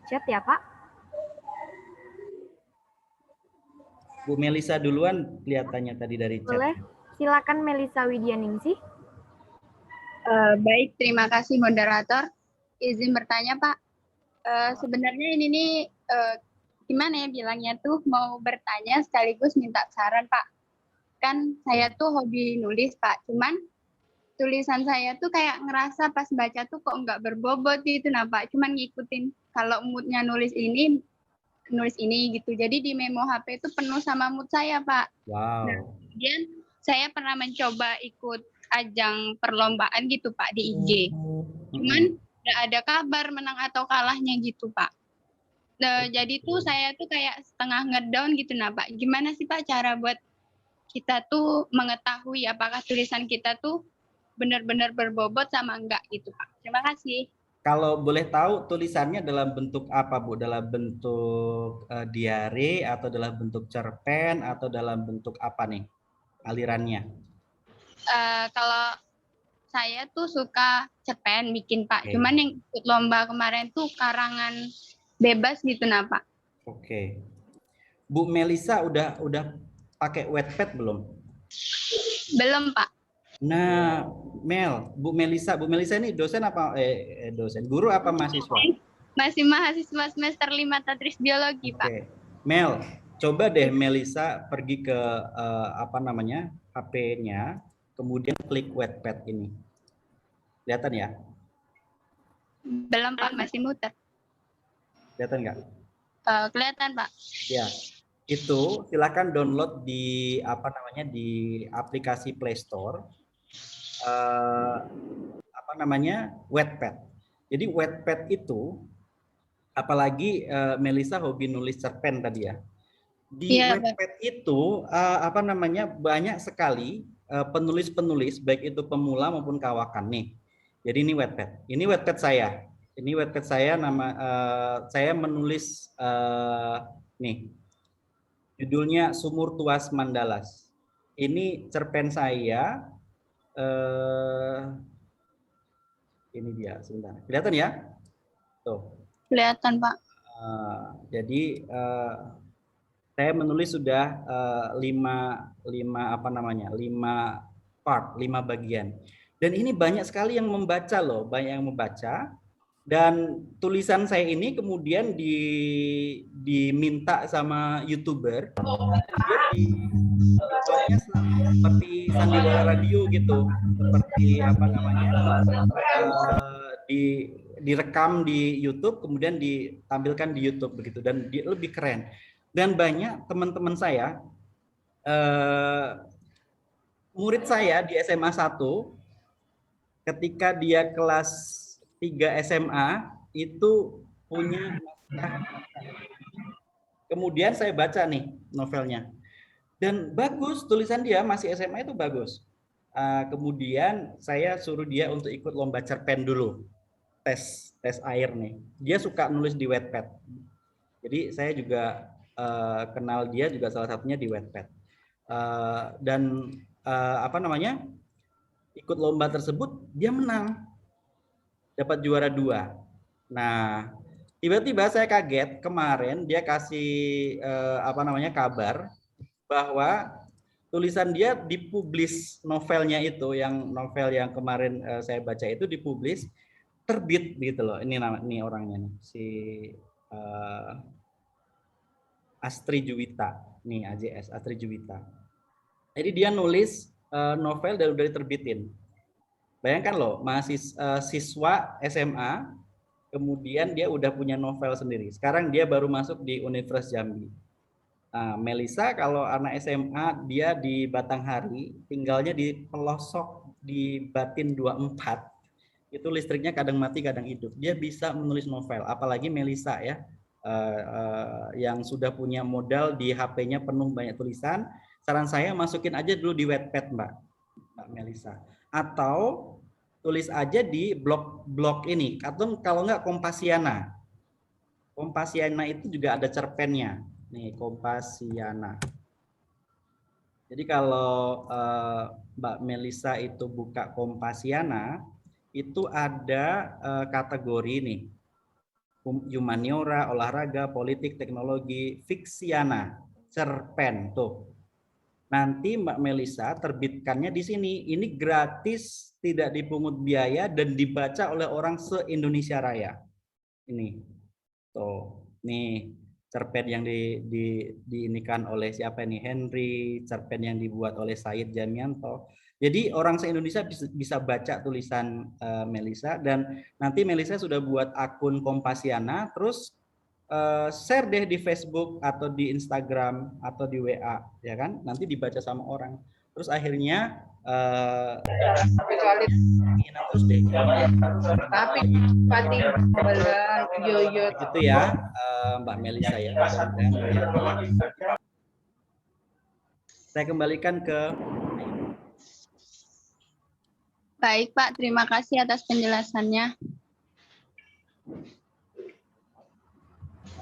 chat ya Pak. Bu Melisa duluan kelihatannya tadi dari chat. Boleh, silakan Melisa Widyaningsih. Baik, terima kasih moderator. Izin bertanya Pak, sebenarnya ini nih gimana ya bilangnya tuh, mau bertanya sekaligus minta saran Pak. Kan saya tuh hobi nulis Pak, cuman tulisan saya tuh kayak ngerasa pas baca tuh kok nggak berbobot gitu nah Pak, cuman ngikutin kalau moodnya nulis ini gitu. Jadi di memo HP itu penuh sama mood saya Pak. Wow. Nah, kemudian saya pernah mencoba ikut ajang perlombaan gitu Pak di IG. Cuman nggak ada kabar menang atau kalahnya gitu Pak. Nah, jadi tuh saya tuh kayak setengah ngedown gitu nah Pak. Gimana sih Pak cara buat kita tuh mengetahui apakah tulisan kita tuh benar-benar berbobot sama enggak gitu Pak. Terima kasih. Kalau boleh tahu tulisannya dalam bentuk apa Bu? Dalam bentuk diare, atau dalam bentuk cerpen, atau dalam bentuk apa nih alirannya? Kalau saya tuh suka cerpen bikin Pak. Cuman yang ikut lomba kemarin tuh karangan bebas gitu nah Pak. Oke. Bu Melisa udah pakai Wattpad belum? Belum Pak. Nah, Bu Melisa ini dosen apa guru apa mahasiswa? Masih mahasiswa semester 5 Tatris Biologi, Pak. Oke. Mel, coba deh Melisa pergi ke HP-nya, kemudian klik Wattpad ini. Kelihatan ya? Belum Pak, masih muter. Kelihatan nggak? Kelihatan Pak. Ya. Itu silakan download di di aplikasi Play Store. Wattpad. Jadi Wattpad itu, apalagi Melisa hobi nulis cerpen tadi ya. Di Wattpad itu banyak sekali penulis-penulis, baik itu pemula maupun kawakan nih. Jadi ini Wattpad. Ini Wattpad saya. Saya menulis nih. Judulnya Sumur Tuas Mandalas. Ini cerpen saya. Ini dia, sebentar. Kelihatan ya? Tuh. Kelihatan Pak. Jadi saya menulis sudah 5 bagian. Dan ini banyak sekali yang membaca loh, Dan tulisan saya ini kemudian diminta sama YouTuber, seperti sandiwara radio gitu, seperti direkam di YouTube, kemudian ditampilkan di YouTube begitu, dan dia lebih keren. Dan banyak teman-teman saya, murid saya di SMA 1, ketika dia kelas 3 SMA itu punya. Kemudian saya baca nih novelnya, dan bagus, tulisan dia masih SMA itu bagus. Kemudian saya suruh dia untuk ikut lomba cerpen dulu, tes air nih. Dia suka nulis di Wattpad, jadi saya juga kenal dia juga salah satunya di Wattpad. Dan ikut lomba tersebut dia menang, dapat juara 2. Nah, tiba-tiba saya kaget kemarin dia kasih kabar bahwa tulisan dia dipublis, novelnya itu, yang novel yang kemarin saya baca itu dipublis, terbit gitu loh. Ini orangnya nih, si Astri Juwita nih, AJS Astri Juwita. Jadi dia nulis novel dan udah diterbitin. Bayangkan loh, siswa SMA, kemudian dia udah punya novel sendiri. Sekarang dia baru masuk di Universitas Jambi. Melisa kalau anak SMA, dia di Batanghari, tinggalnya di pelosok di Batin 24. Itu listriknya kadang mati kadang hidup. Dia bisa menulis novel, apalagi Melisa ya, yang sudah punya modal di HP-nya penuh banyak tulisan. Saran saya masukin aja dulu di Wattpad Mbak Melisa, atau tulis aja di blog ini, atau kalau enggak Kompasiana. Kompasiana itu juga ada cerpennya nih, Kompasiana. Jadi kalau Mbak Melisa itu buka Kompasiana, itu ada kategori nih, humaniora, olahraga, politik, teknologi, fiksiana, cerpen tuh. Nanti Mbak Melisa terbitkannya di sini. Ini gratis, tidak dipungut biaya, dan dibaca oleh orang se-Indonesia Raya. Ini, tuh, nih cerpen yang diinikan oleh siapa ini? Henry, cerpen yang dibuat oleh Said Jamianto. Jadi orang se-Indonesia bisa baca tulisan Melisa, dan nanti Melisa sudah buat akun Kompasiana, terus share deh di Facebook atau di Instagram atau di WA, ya kan? Nanti dibaca sama orang. Terus akhirnya terus deh. Itu ya, Mbak Melisa ya. Saya kembalikan ke. Baik Pak, terima kasih atas penjelasannya.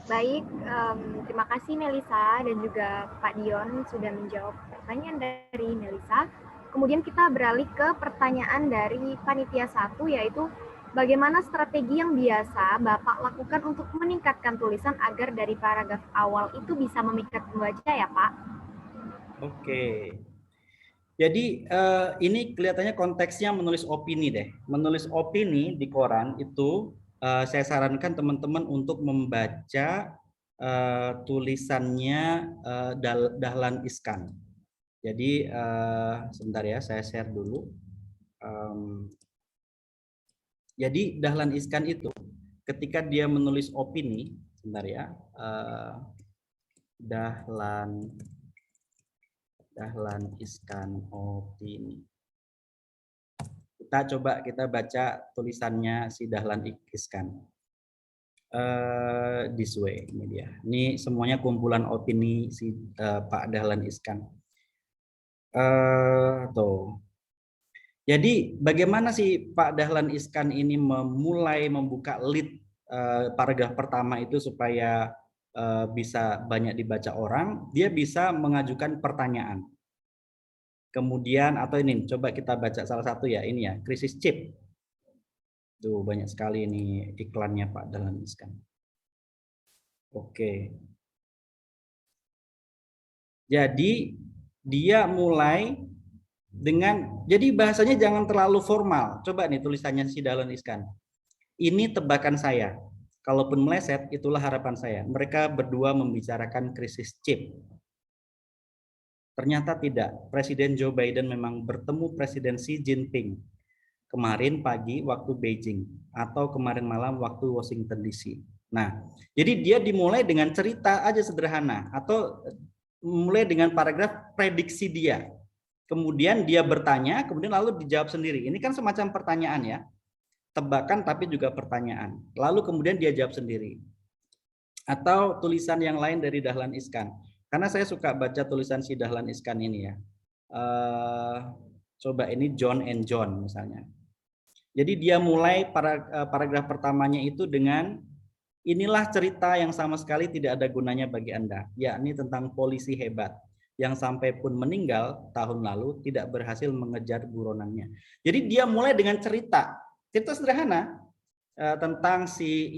Baik, terima kasih Melisa dan juga Pak Dion sudah menjawab pertanyaan dari Melisa. Kemudian kita beralih ke pertanyaan dari Panitia 1, yaitu bagaimana strategi yang biasa Bapak lakukan untuk meningkatkan tulisan agar dari paragraf awal itu bisa memikat pembaca ya Pak? Oke. Jadi ini kelihatannya konteksnya menulis opini deh. Menulis opini di koran itu saya sarankan teman-teman untuk membaca tulisannya Dahlan Iskan. Jadi sebentar ya, saya share dulu. Jadi Dahlan Iskan itu ketika dia menulis opini, sebentar ya, Dahlan Iskan opini. Kita baca tulisannya si Dahlan Iskan. This way, ini dia. Ini semuanya kumpulan opini si Pak Dahlan Iskan. Tuh. Jadi bagaimana sih Pak Dahlan Iskan ini memulai membuka lead paragraf pertama itu supaya bisa banyak dibaca orang? Dia bisa mengajukan pertanyaan. Kemudian atau ini coba kita baca salah satu ya, ini ya, krisis chip. Tuh banyak sekali ini iklannya Pak Dahlan Iskan. Oke. Jadi dia mulai dengan, jadi bahasanya jangan terlalu formal. Coba nih tulisannya si Dahlan Iskan. Ini tebakan saya. Kalaupun meleset, itulah harapan saya. Mereka berdua membicarakan krisis chip. Ternyata tidak. Presiden Joe Biden memang bertemu Presiden Xi Jinping. kemarin pagi waktu Beijing atau kemarin malam waktu Washington DC. Nah, jadi dia dimulai dengan cerita aja sederhana atau mulai dengan paragraf prediksi dia. Kemudian dia bertanya, kemudian lalu dijawab sendiri. Ini kan semacam pertanyaan ya. Tebakan tapi juga pertanyaan. Lalu kemudian dia jawab sendiri. Atau tulisan yang lain dari Dahlan Iskan. Karena saya suka baca tulisan si Dahlan Iskan ini ya. Coba ini John and John misalnya. Jadi dia mulai paragraf pertamanya itu dengan inilah cerita yang sama sekali tidak ada gunanya bagi Anda, yakni tentang polisi hebat yang sampai pun meninggal tahun lalu tidak berhasil mengejar buronannya. Jadi dia mulai dengan cerita sederhana tentang si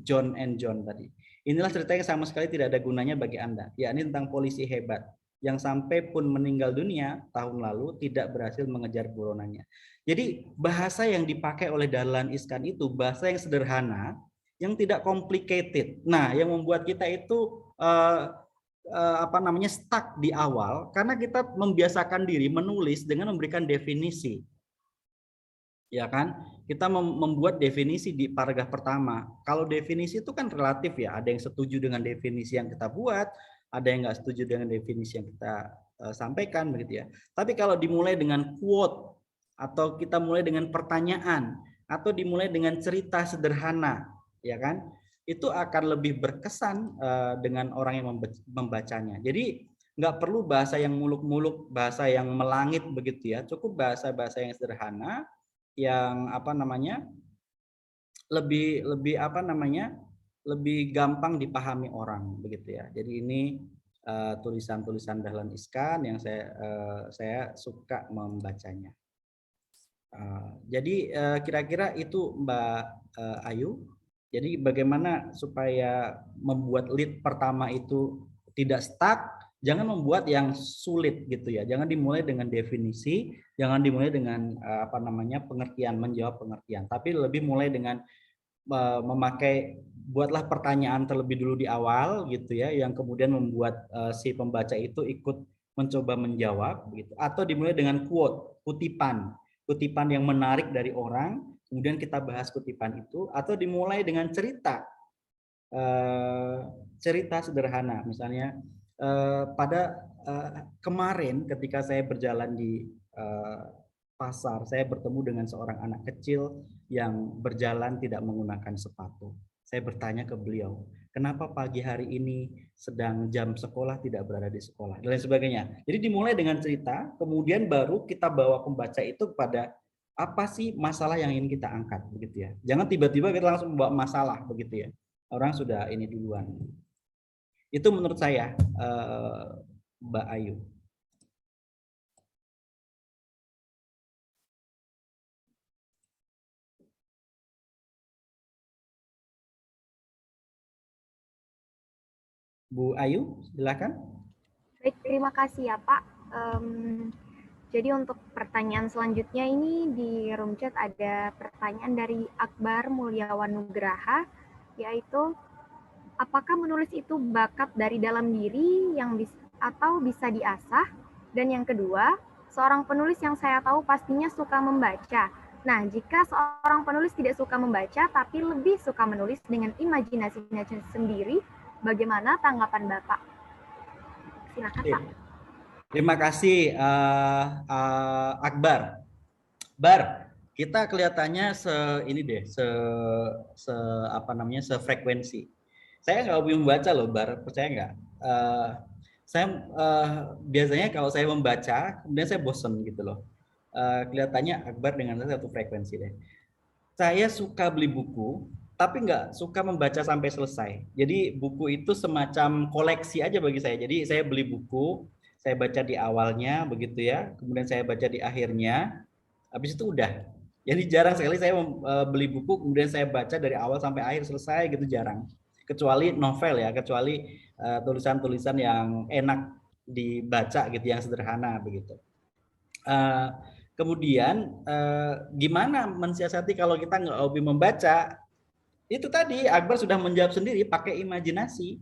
John and John tadi. Inilah cerita yang sama sekali tidak ada gunanya bagi Anda, yakni tentang polisi hebat yang sampai pun meninggal dunia tahun lalu tidak berhasil mengejar buronannya. Jadi bahasa yang dipakai oleh Dahlan Iskan itu bahasa yang sederhana, yang tidak complicated. Nah, yang membuat kita itu stuck di awal karena kita membiasakan diri menulis dengan memberikan definisi. Ya kan? Kita membuat definisi di paragraf pertama. Kalau definisi itu kan relatif ya, ada yang setuju dengan definisi yang kita buat, ada yang nggak setuju dengan definisi yang kita sampaikan begitu ya. Tapi kalau dimulai dengan quote atau kita mulai dengan pertanyaan atau dimulai dengan cerita sederhana, ya kan, itu akan lebih berkesan dengan orang yang membacanya. Jadi nggak perlu bahasa yang muluk-muluk, bahasa yang melangit begitu ya, cukup bahasa-bahasa yang sederhana, yang lebih gampang dipahami orang begitu ya. Jadi ini tulisan-tulisan Dahlan Iskan yang saya suka membacanya. Jadi kira-kira itu Mbak Ayu. Jadi bagaimana supaya membuat lead pertama itu tidak stuck, jangan membuat yang sulit gitu ya. Jangan dimulai dengan definisi, jangan dimulai dengan pengertian, menjawab pengertian, tapi lebih mulai dengan buatlah pertanyaan terlebih dulu di awal gitu ya, yang kemudian membuat si pembaca itu ikut mencoba menjawab gitu, atau dimulai dengan quote, kutipan yang menarik dari orang, kemudian kita bahas kutipan itu, atau dimulai dengan cerita sederhana, misalnya pada kemarin ketika saya berjalan di pasar, saya bertemu dengan seorang anak kecil yang berjalan tidak menggunakan sepatu. Saya bertanya ke beliau, kenapa pagi hari ini sedang jam sekolah tidak berada di sekolah, dan lain sebagainya. Jadi dimulai dengan cerita, kemudian baru kita bawa pembaca itu kepada apa sih masalah yang ingin kita angkat begitu ya. Jangan tiba-tiba kita langsung membawa masalah begitu ya. Orang sudah ini duluan. Itu menurut saya, Mbak Ayu. Bu Ayu, silakan. Baik, terima kasih ya Pak. Jadi untuk pertanyaan selanjutnya ini di room chat ada pertanyaan dari Akbar Mulyawan Nugraha, yaitu apakah menulis itu bakat dari dalam diri yang atau bisa diasah? Dan yang kedua, seorang penulis yang saya tahu pastinya suka membaca. Nah, jika seorang penulis tidak suka membaca tapi lebih suka menulis dengan imajinasinya sendiri, bagaimana tanggapan Bapak? Silakan Pak. Terima kasih Akbar. Bar, kita kelihatannya sefrekuensi. Saya nggak hobi membaca loh, Bar, percaya nggak? Saya biasanya kalau saya membaca, kemudian saya bosen gitu loh. Kelihatannya Akbar dengan saya satu frekuensi deh. Saya suka beli buku, tapi nggak suka membaca sampai selesai. Jadi buku itu semacam koleksi aja bagi saya. Jadi saya beli buku, saya baca di awalnya begitu ya, kemudian saya baca di akhirnya, habis itu udah. Jadi jarang sekali saya beli buku kemudian saya baca dari awal sampai akhir selesai gitu, jarang. Kecuali novel ya, kecuali tulisan-tulisan yang enak dibaca gitu, yang sederhana begitu. Kemudian gimana mensiasati kalau kita nggak hobi membaca? Itu tadi Akbar sudah menjawab sendiri, pakai imajinasi.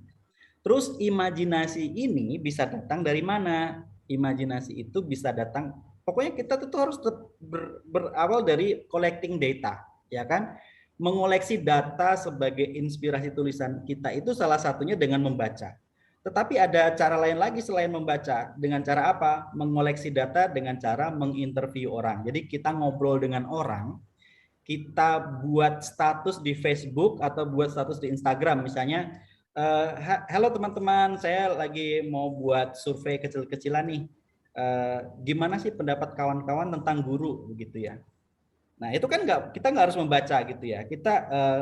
Terus imajinasi ini bisa datang dari mana? Imajinasi itu bisa datang Pokoknya kita tuh harus berawal dari collecting data, ya kan? Mengoleksi data sebagai inspirasi tulisan kita itu salah satunya dengan membaca. Tetapi ada cara lain lagi selain membaca. Dengan cara apa? Mengoleksi data dengan cara menginterview orang. Jadi kita ngobrol dengan orang, kita buat status di Facebook atau buat status di Instagram misalnya, halo teman-teman, saya lagi mau buat survei kecil-kecilan nih. Gimana sih pendapat kawan-kawan tentang guru begitu ya. Nah itu kan kita nggak harus membaca gitu ya. Kita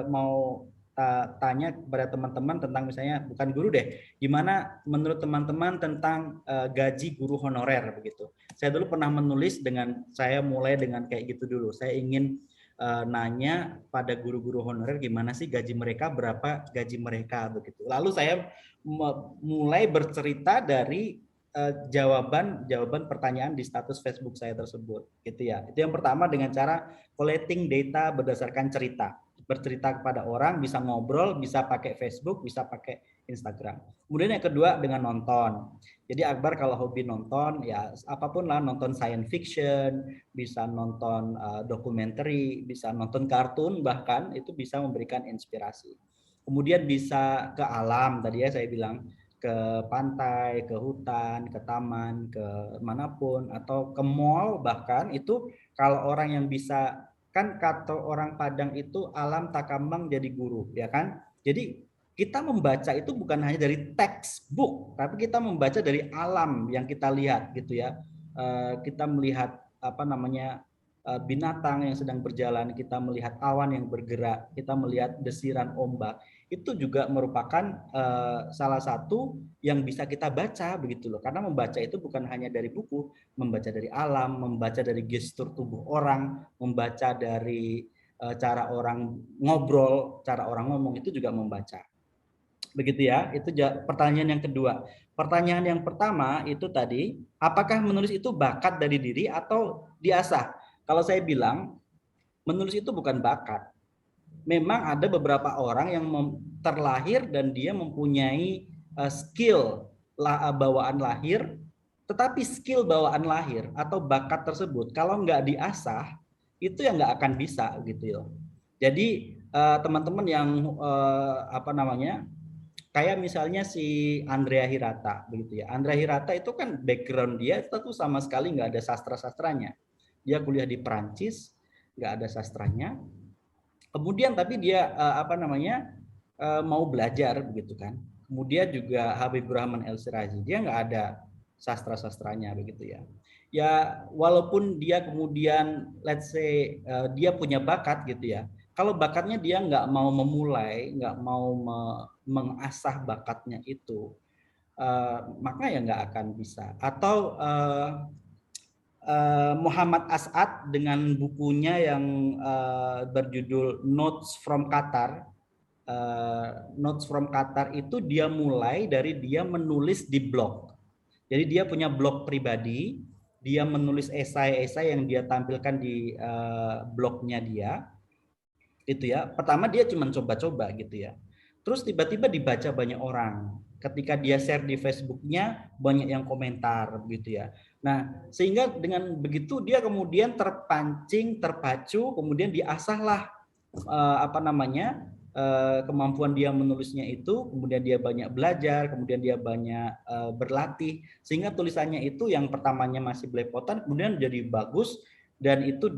mau tanya kepada teman-teman tentang misalnya bukan guru deh, gimana menurut teman-teman tentang gaji guru honorer begitu. Saya dulu pernah menulis saya mulai dengan kayak gitu dulu. Saya ingin nanya pada guru-guru honorer gimana sih gaji mereka, berapa gaji mereka begitu. Lalu saya mulai bercerita dari jawaban pertanyaan di status Facebook saya tersebut gitu ya. Itu yang pertama dengan cara collecting data berdasarkan cerita. Bercerita kepada orang, bisa ngobrol, bisa pakai Facebook, bisa pakai Instagram. Kemudian yang kedua dengan nonton. Jadi Akbar kalau hobi nonton ya apapun lah, nonton science fiction, bisa nonton dokumenter, bisa nonton kartun, bahkan itu bisa memberikan inspirasi. Kemudian bisa ke alam, tadi ya saya bilang, ke pantai, ke hutan, ke taman, ke manapun, atau ke mall bahkan. Itu kalau orang yang bisa, kan kata orang Padang itu alam takambang jadi guru, ya kan? Jadi kita membaca itu bukan hanya dari textbook, tapi kita membaca dari alam yang kita lihat gitu ya. Kita melihat binatang yang sedang berjalan, kita melihat awan yang bergerak, kita melihat desiran ombak. Itu juga merupakan salah satu yang bisa kita baca begitu loh. Karena membaca itu bukan hanya dari buku, membaca dari alam, membaca dari gestur tubuh orang, membaca dari cara orang ngobrol, cara orang ngomong, itu juga membaca. Begitu ya, itu pertanyaan yang kedua. Pertanyaan yang pertama itu tadi, apakah menulis itu bakat dari diri atau diasah? Kalau saya bilang, menulis itu bukan bakat. Memang ada beberapa orang yang terlahir dan dia mempunyai skill bawaan lahir, tetapi skill bawaan lahir atau bakat tersebut kalau nggak diasah, itu yang nggak akan bisa gitu ya. Jadi teman-teman yang kayak misalnya si Andrea Hirata begitu ya. Andrea Hirata itu kan background dia itu sama sekali nggak ada sastra-sastranya. Dia kuliah di Perancis, nggak ada sastranya. Kemudian tapi dia mau belajar begitu kan. Kemudian juga Habibur Rahman El-Sirazi, dia nggak ada sastra-sastranya begitu ya. Ya walaupun dia kemudian let's say dia punya bakat gitu ya. Kalau bakatnya dia nggak mau memulai, nggak mau mengasah bakatnya itu, maka ya nggak akan bisa. Atau Muhammad As'ad dengan bukunya yang berjudul Notes from Qatar. Notes from Qatar itu dia mulai dari dia menulis di blog. Jadi dia punya blog pribadi, dia menulis esai-esai yang dia tampilkan di blognya dia. Itu ya. Pertama dia cuma coba-coba gitu ya. Terus tiba-tiba dibaca banyak orang. Ketika dia share di Facebooknya banyak yang komentar gitu ya. Nah, sehingga dengan begitu dia kemudian terpancing, terpacu, kemudian diasahlah kemampuan dia menulisnya itu, kemudian dia banyak belajar, kemudian dia banyak berlatih, sehingga tulisannya itu yang pertamanya masih belepotan, kemudian jadi bagus, dan itu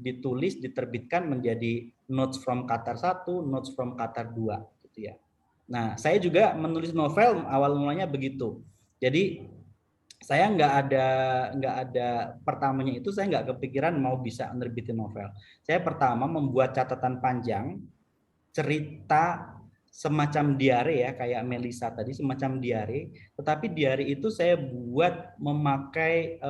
ditulis, diterbitkan menjadi Notes from Qatar 1, Notes from Qatar 2 gitu ya. Nah, saya juga menulis novel awal mulanya begitu. Jadi saya nggak ada pertamanya itu saya nggak kepikiran mau bisa nerbitin novel. Saya pertama membuat catatan panjang, cerita semacam diare ya, kayak Melisa tadi, semacam diare. Tetapi diare itu saya buat memakai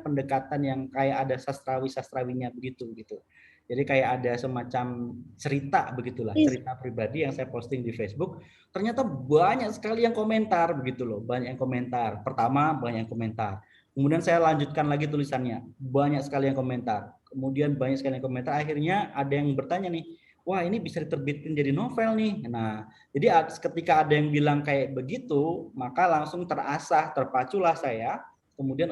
pendekatan yang kayak ada sastrawinya begitu gitu. Jadi kayak ada semacam cerita begitulah, cerita pribadi yang saya posting di Facebook. Ternyata banyak sekali yang komentar begitu loh, banyak yang komentar. Pertama banyak yang komentar. Kemudian saya lanjutkan lagi tulisannya, banyak sekali yang komentar. Kemudian banyak sekali yang komentar. Akhirnya ada yang bertanya nih, wah ini bisa diterbitkan jadi novel nih. Nah, jadi ketika ada yang bilang kayak begitu, maka langsung terasah, terpaculah saya kemudian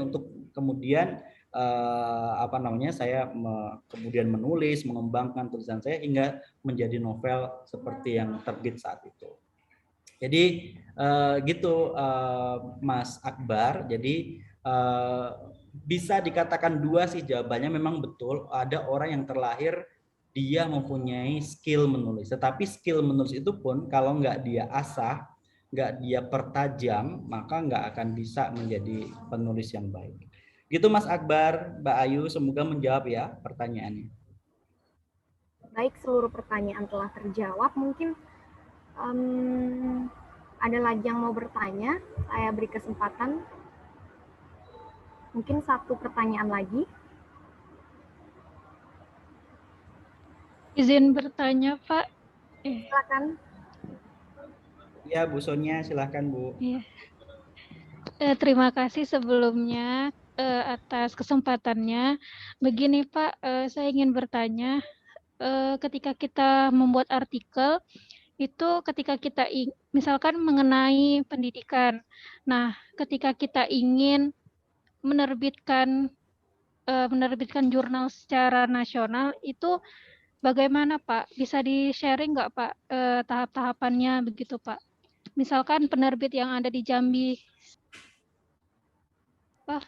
saya kemudian menulis, mengembangkan tulisan saya hingga menjadi novel seperti yang terbit saat itu. Jadi gitu Mas Akbar. Jadi bisa dikatakan dua sih jawabannya. Memang betul ada orang yang terlahir dia mempunyai skill menulis, tetapi skill menulis itu pun kalau nggak dia asah, nggak dia pertajam, maka nggak akan bisa menjadi penulis yang baik. Gitu Mas Akbar, Mbak Ayu, semoga menjawab ya pertanyaannya. Baik, seluruh pertanyaan telah terjawab. Mungkin ada lagi yang mau bertanya, saya beri kesempatan. Mungkin satu pertanyaan lagi. Izin bertanya, Pak. Silakan. Ya, Bu Sonia, silakan Bu. Iya. Terima kasih sebelumnya atas kesempatannya. Begini Pak, saya ingin bertanya, ketika kita membuat artikel, itu ketika kita misalkan mengenai pendidikan. Nah, ketika kita ingin menerbitkan jurnal secara nasional, itu bagaimana Pak? Bisa di-sharing nggak Pak tahap-tahapannya begitu Pak? Misalkan penerbit yang ada di Jambi.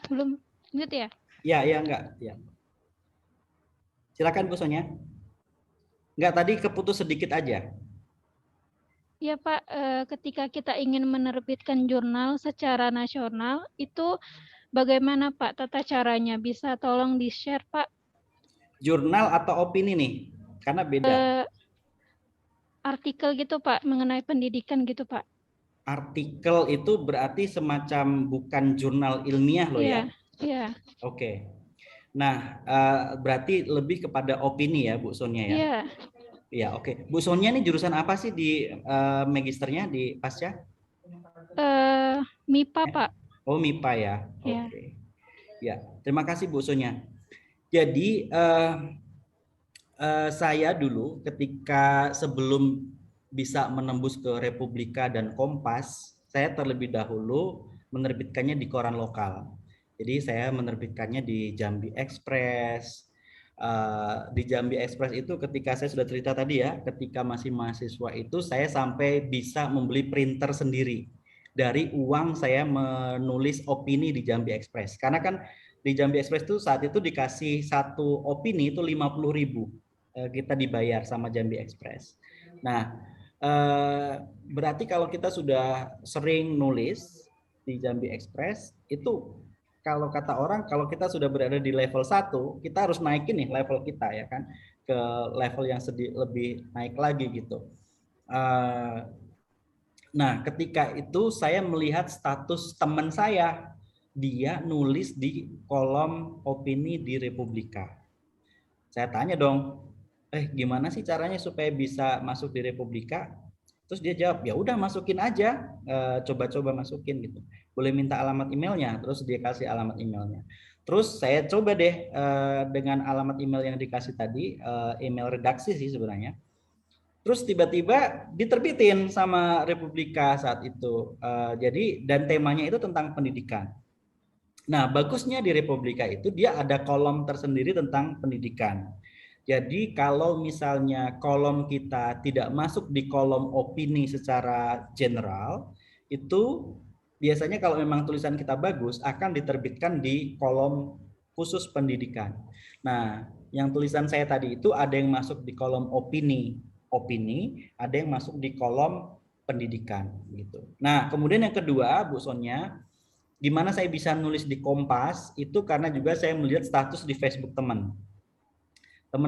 Belum mute ya? Iya, enggak. Ya. Silakan Bu Sonia. Enggak, tadi keputus sedikit aja. Iya Pak, ketika kita ingin menerbitkan jurnal secara nasional, itu bagaimana Pak tata caranya? Bisa tolong di-share Pak? Jurnal atau opini nih? Karena beda. Artikel gitu Pak, mengenai pendidikan gitu Pak. Artikel itu berarti semacam bukan jurnal ilmiah loh ya? Iya. Oke. Nah, berarti lebih kepada opini ya Bu Sonia ya? Iya. Iya, oke. Bu Sonia ini jurusan apa sih di magisternya di Pasca? MIPA Pak. Oh, MIPA ya? Oke. Ya, terima kasih Bu Sonia. Jadi saya dulu ketika sebelum bisa menembus ke Republika dan Kompas, saya terlebih dahulu menerbitkannya di koran lokal. Jadi saya menerbitkannya di Jambi Express. Di Jambi Express itu ketika saya sudah cerita tadi ya, ketika masih mahasiswa itu saya sampai bisa membeli printer sendiri dari uang saya menulis opini di Jambi Express. Karena kan di Jambi Express itu saat itu dikasih satu opini itu 50.000 kita dibayar sama Jambi Express. Nah, berarti kalau kita sudah sering nulis di Jambi Express itu kalau kata orang kalau kita sudah berada di level 1 kita harus naikin nih level kita ya kan ke level yang lebih naik lagi gitu. Nah ketika itu saya melihat status teman saya, dia nulis di kolom opini di Republika. Saya tanya dong, gimana sih caranya supaya bisa masuk di Republika? Terus dia jawab, ya udah masukin aja, coba-coba masukin gitu. Boleh minta alamat emailnya, terus dia kasih alamat emailnya. Terus saya coba deh dengan alamat email yang dikasih tadi, email redaksi sih sebenarnya. Terus tiba-tiba diterbitin sama Republika saat itu. Jadi dan temanya itu tentang pendidikan. Nah, bagusnya di Republika itu dia ada kolom tersendiri tentang pendidikan. Jadi kalau misalnya kolom kita tidak masuk di kolom opini secara general, itu biasanya kalau memang tulisan kita bagus akan diterbitkan di kolom khusus pendidikan. Nah, yang tulisan saya tadi itu ada yang masuk di kolom opini, ada yang masuk di kolom pendidikan gitu. Nah, kemudian yang kedua, Bu Sonia, gimana saya bisa nulis di Kompas itu karena juga saya melihat status di Facebook teman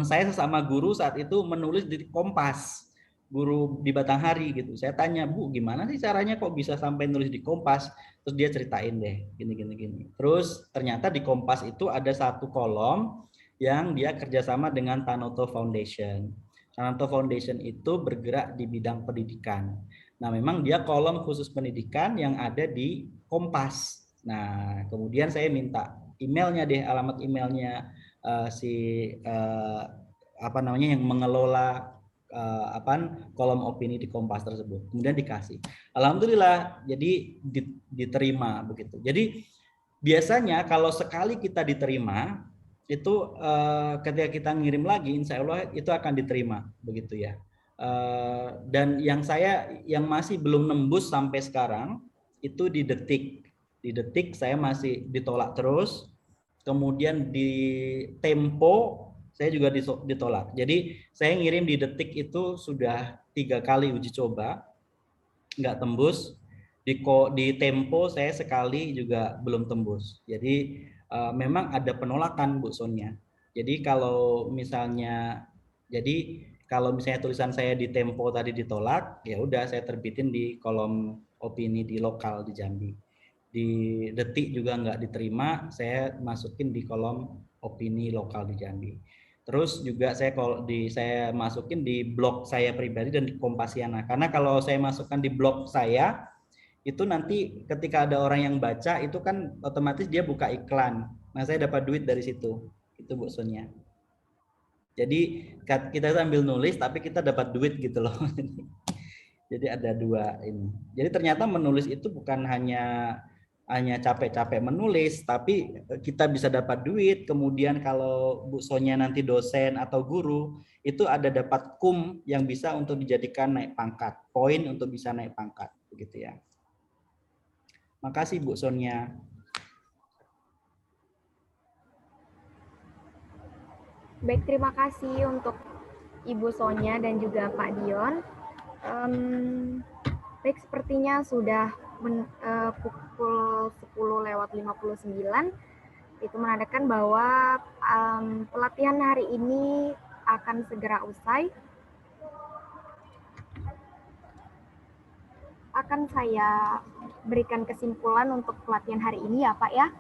saya sesama guru saat itu menulis di Kompas, guru di Batanghari gitu. Saya tanya, Bu, gimana sih caranya kok bisa sampai nulis di Kompas? Terus dia ceritain deh, gini. Terus ternyata di Kompas itu ada satu kolom yang dia kerjasama dengan Tanoto Foundation. Tanoto Foundation itu bergerak di bidang pendidikan. Nah, memang dia kolom khusus pendidikan yang ada di Kompas. Nah, kemudian saya minta emailnya deh, alamat emailnya yang mengelola kolom opini di Kompas tersebut. Kemudian dikasih. Alhamdulillah, jadi diterima begitu. Jadi biasanya kalau sekali kita diterima, itu ketika kita ngirim lagi, insya Allah itu akan diterima, begitu ya. Dan yang masih belum nembus sampai sekarang itu di detik saya masih ditolak terus. Kemudian di Tempo saya juga ditolak. Jadi saya ngirim di detik itu sudah 3 kali uji coba, nggak tembus. Di Tempo saya sekali juga belum tembus. Jadi memang ada penolakan, Bu Sonia. Jadi kalau misalnya tulisan saya di Tempo tadi ditolak, ya udah saya terbitin di kolom opini di lokal di Jambi. Di detik juga nggak diterima, saya masukin di kolom opini lokal di Jambi. Terus juga saya masukin di blog saya pribadi dan di Kompasiana. Karena kalau saya masukkan di blog saya, itu nanti ketika ada orang yang baca itu kan otomatis dia buka iklan. Nah, saya dapat duit dari situ. Itu Bu Sonia. Jadi kita sambil nulis tapi kita dapat duit gitu loh. Jadi ada 2 ini. Jadi ternyata menulis itu bukan hanya capek-capek menulis, tapi kita bisa dapat duit. Kemudian kalau Bu Sonia nanti dosen atau guru, itu ada dapat kum yang bisa untuk dijadikan naik pangkat, poin untuk bisa naik pangkat, begitu ya. Makasih Bu Sonia. Baik, terima kasih untuk Ibu Sonia dan juga Pak Dion. Baik, sepertinya sudah pukul 10:59. Itu menandakan bahwa pelatihan hari ini akan segera usai. Akan saya berikan kesimpulan untuk pelatihan hari ini ya Pak ya.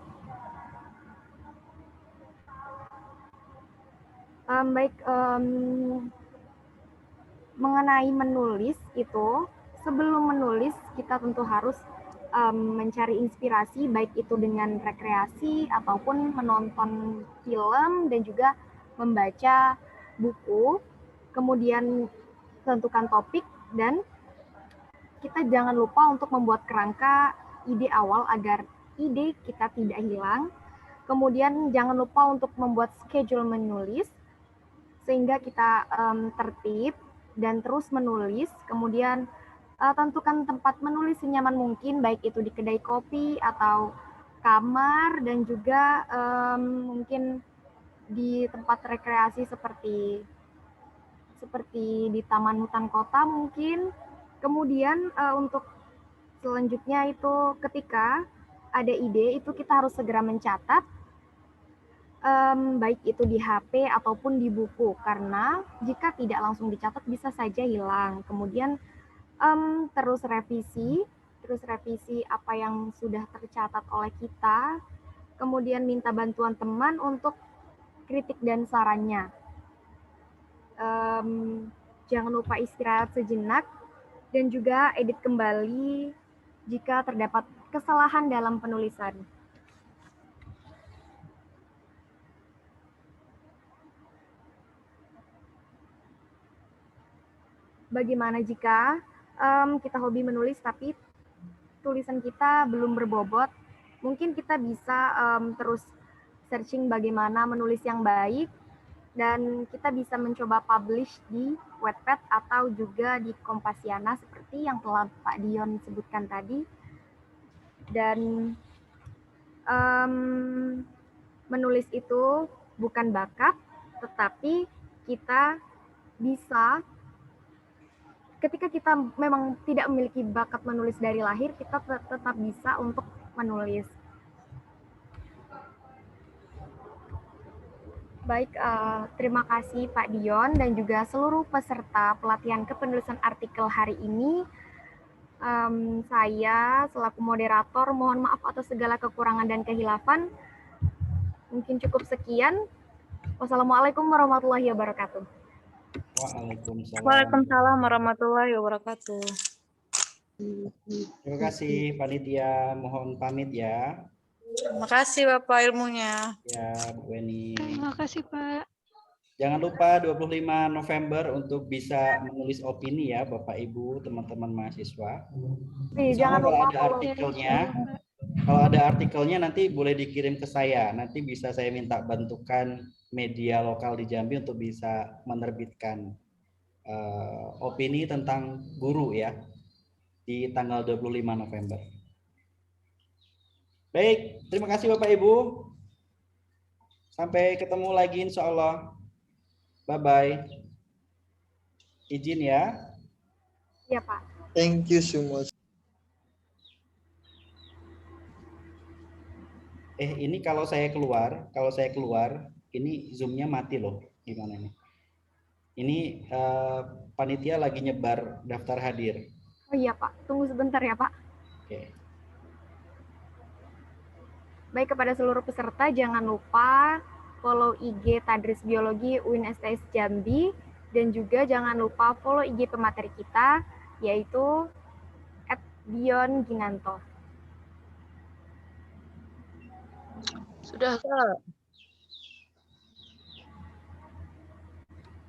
Mengenai menulis itu, sebelum menulis kita tentu harus mencari inspirasi, baik itu dengan rekreasi ataupun menonton film dan juga membaca buku, kemudian tentukan topik, dan kita jangan lupa untuk membuat kerangka ide awal agar ide kita tidak hilang. Kemudian jangan lupa untuk membuat schedule menulis sehingga kita tertib dan terus menulis. Kemudian tentukan tempat menulis senyaman mungkin, baik itu di kedai kopi atau kamar, dan juga mungkin di tempat rekreasi seperti di taman hutan kota mungkin. Kemudian untuk selanjutnya itu ketika ada ide itu kita harus segera mencatat, baik itu di HP ataupun di buku, karena jika tidak langsung dicatat bisa saja hilang. Kemudian terus revisi apa yang sudah tercatat oleh kita, kemudian minta bantuan teman untuk kritik dan sarannya. Jangan lupa istirahat sejenak dan juga edit kembali jika terdapat kesalahan dalam penulisan. Bagaimana jika kita hobi menulis tapi tulisan kita belum berbobot? Mungkin kita bisa terus searching bagaimana menulis yang baik, dan kita bisa mencoba publish di Wattpad atau juga di Kompasiana seperti yang telah Pak Dion sebutkan tadi. Dan menulis itu bukan bakat, tetapi kita bisa, ketika kita memang tidak memiliki bakat menulis dari lahir, kita tetap bisa untuk menulis. Baik, terima kasih Pak Dion dan juga seluruh peserta pelatihan kepenulisan artikel hari ini. Saya selaku moderator mohon maaf atas segala kekurangan dan kehilafan. Mungkin cukup sekian. Wassalamualaikum warahmatullahi wabarakatuh. Waalaikumsalam warahmatullahi wabarakatuh. Terima kasih panitia, mohon pamit ya. Terima kasih Bapak ilmunya. Ya, Bu Weni. Terima kasih Pak. Jangan lupa 25 November untuk bisa menulis opini ya Bapak Ibu, teman-teman mahasiswa. Jangan lupa ada artikelnya. Kalau ada artikelnya nanti boleh dikirim ke saya. Nanti bisa saya minta bantukan media lokal di Jambi untuk bisa menerbitkan opini tentang guru ya di tanggal 25 November. Baik, terima kasih Bapak Ibu. Sampai ketemu lagi insya Allah. Bye-bye. Izin ya. Iya, Pak. Thank you so much. Ini kalau saya keluar, ini Zoom-nya mati loh. Gimana nih? Ini panitia lagi nyebar daftar hadir. Oh iya, Pak. Tunggu sebentar ya, Pak. Oke. Baik, kepada seluruh peserta, jangan lupa follow IG Tadris Biologi UIN STS Jambi, dan juga jangan lupa follow IG pemateri kita, yaitu @dion_ginanto. Sudah, Kak.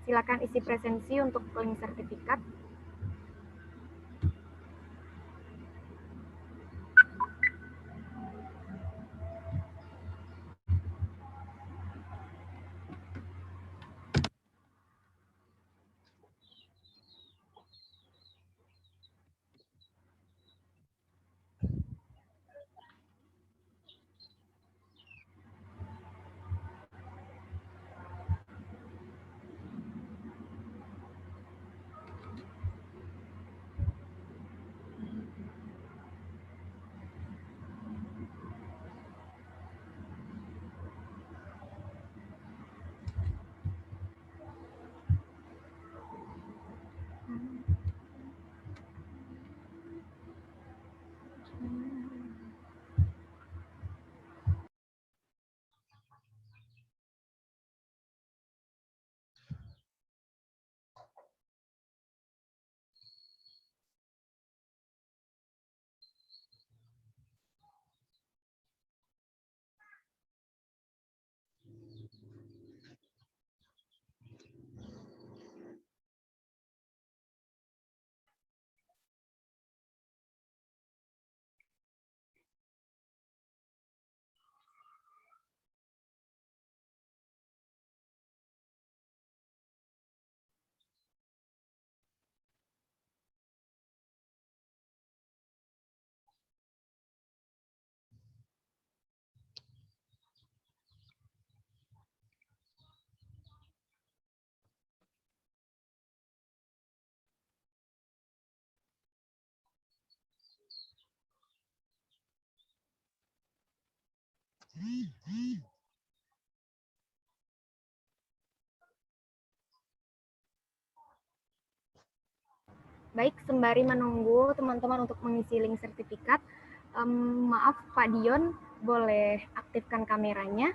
Silakan isi presensi untuk link sertifikat. Baik, sembari menunggu teman-teman untuk mengisi link sertifikat, maaf Pak Dion, boleh aktifkan kameranya.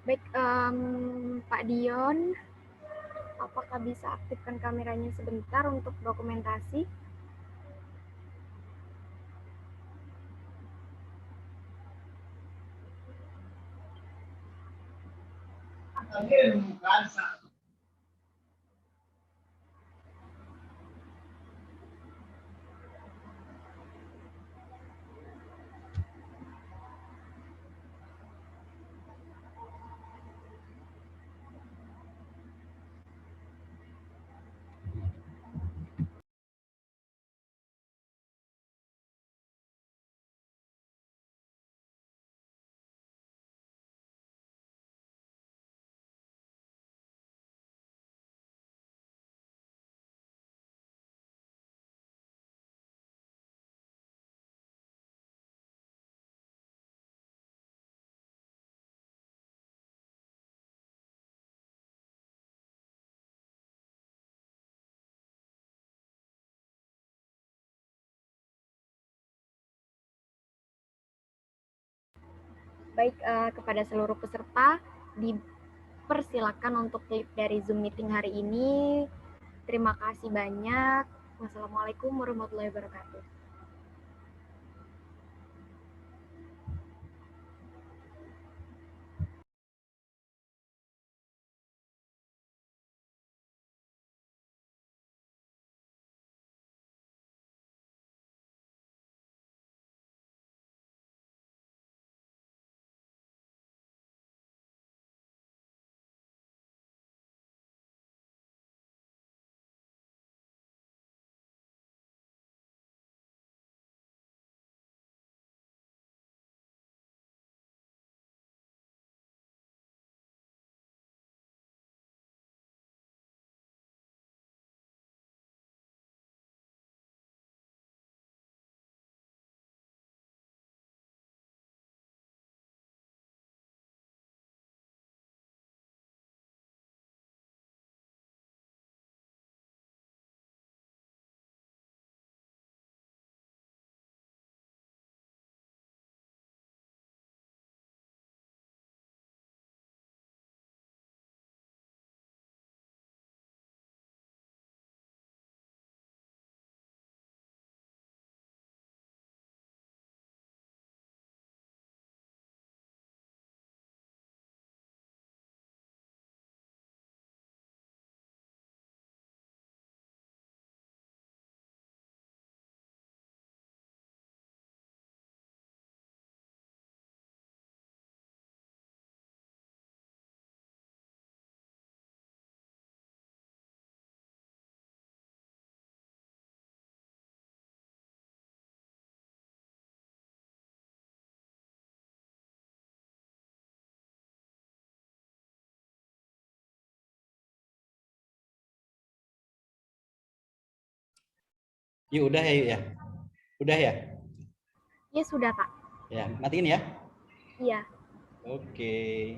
Baik, Pak Dion, apakah bisa aktifkan kameranya sebentar untuk dokumentasi? Baik, kepada seluruh peserta, dipersilakan untuk klik dari Zoom meeting hari ini. Terima kasih banyak. Wassalamualaikum warahmatullahi wabarakatuh. Yuk, udah ya, yuk ya. Udah ya? Ya sudah, Pak. Ya, matiin ya. Iya. Oke.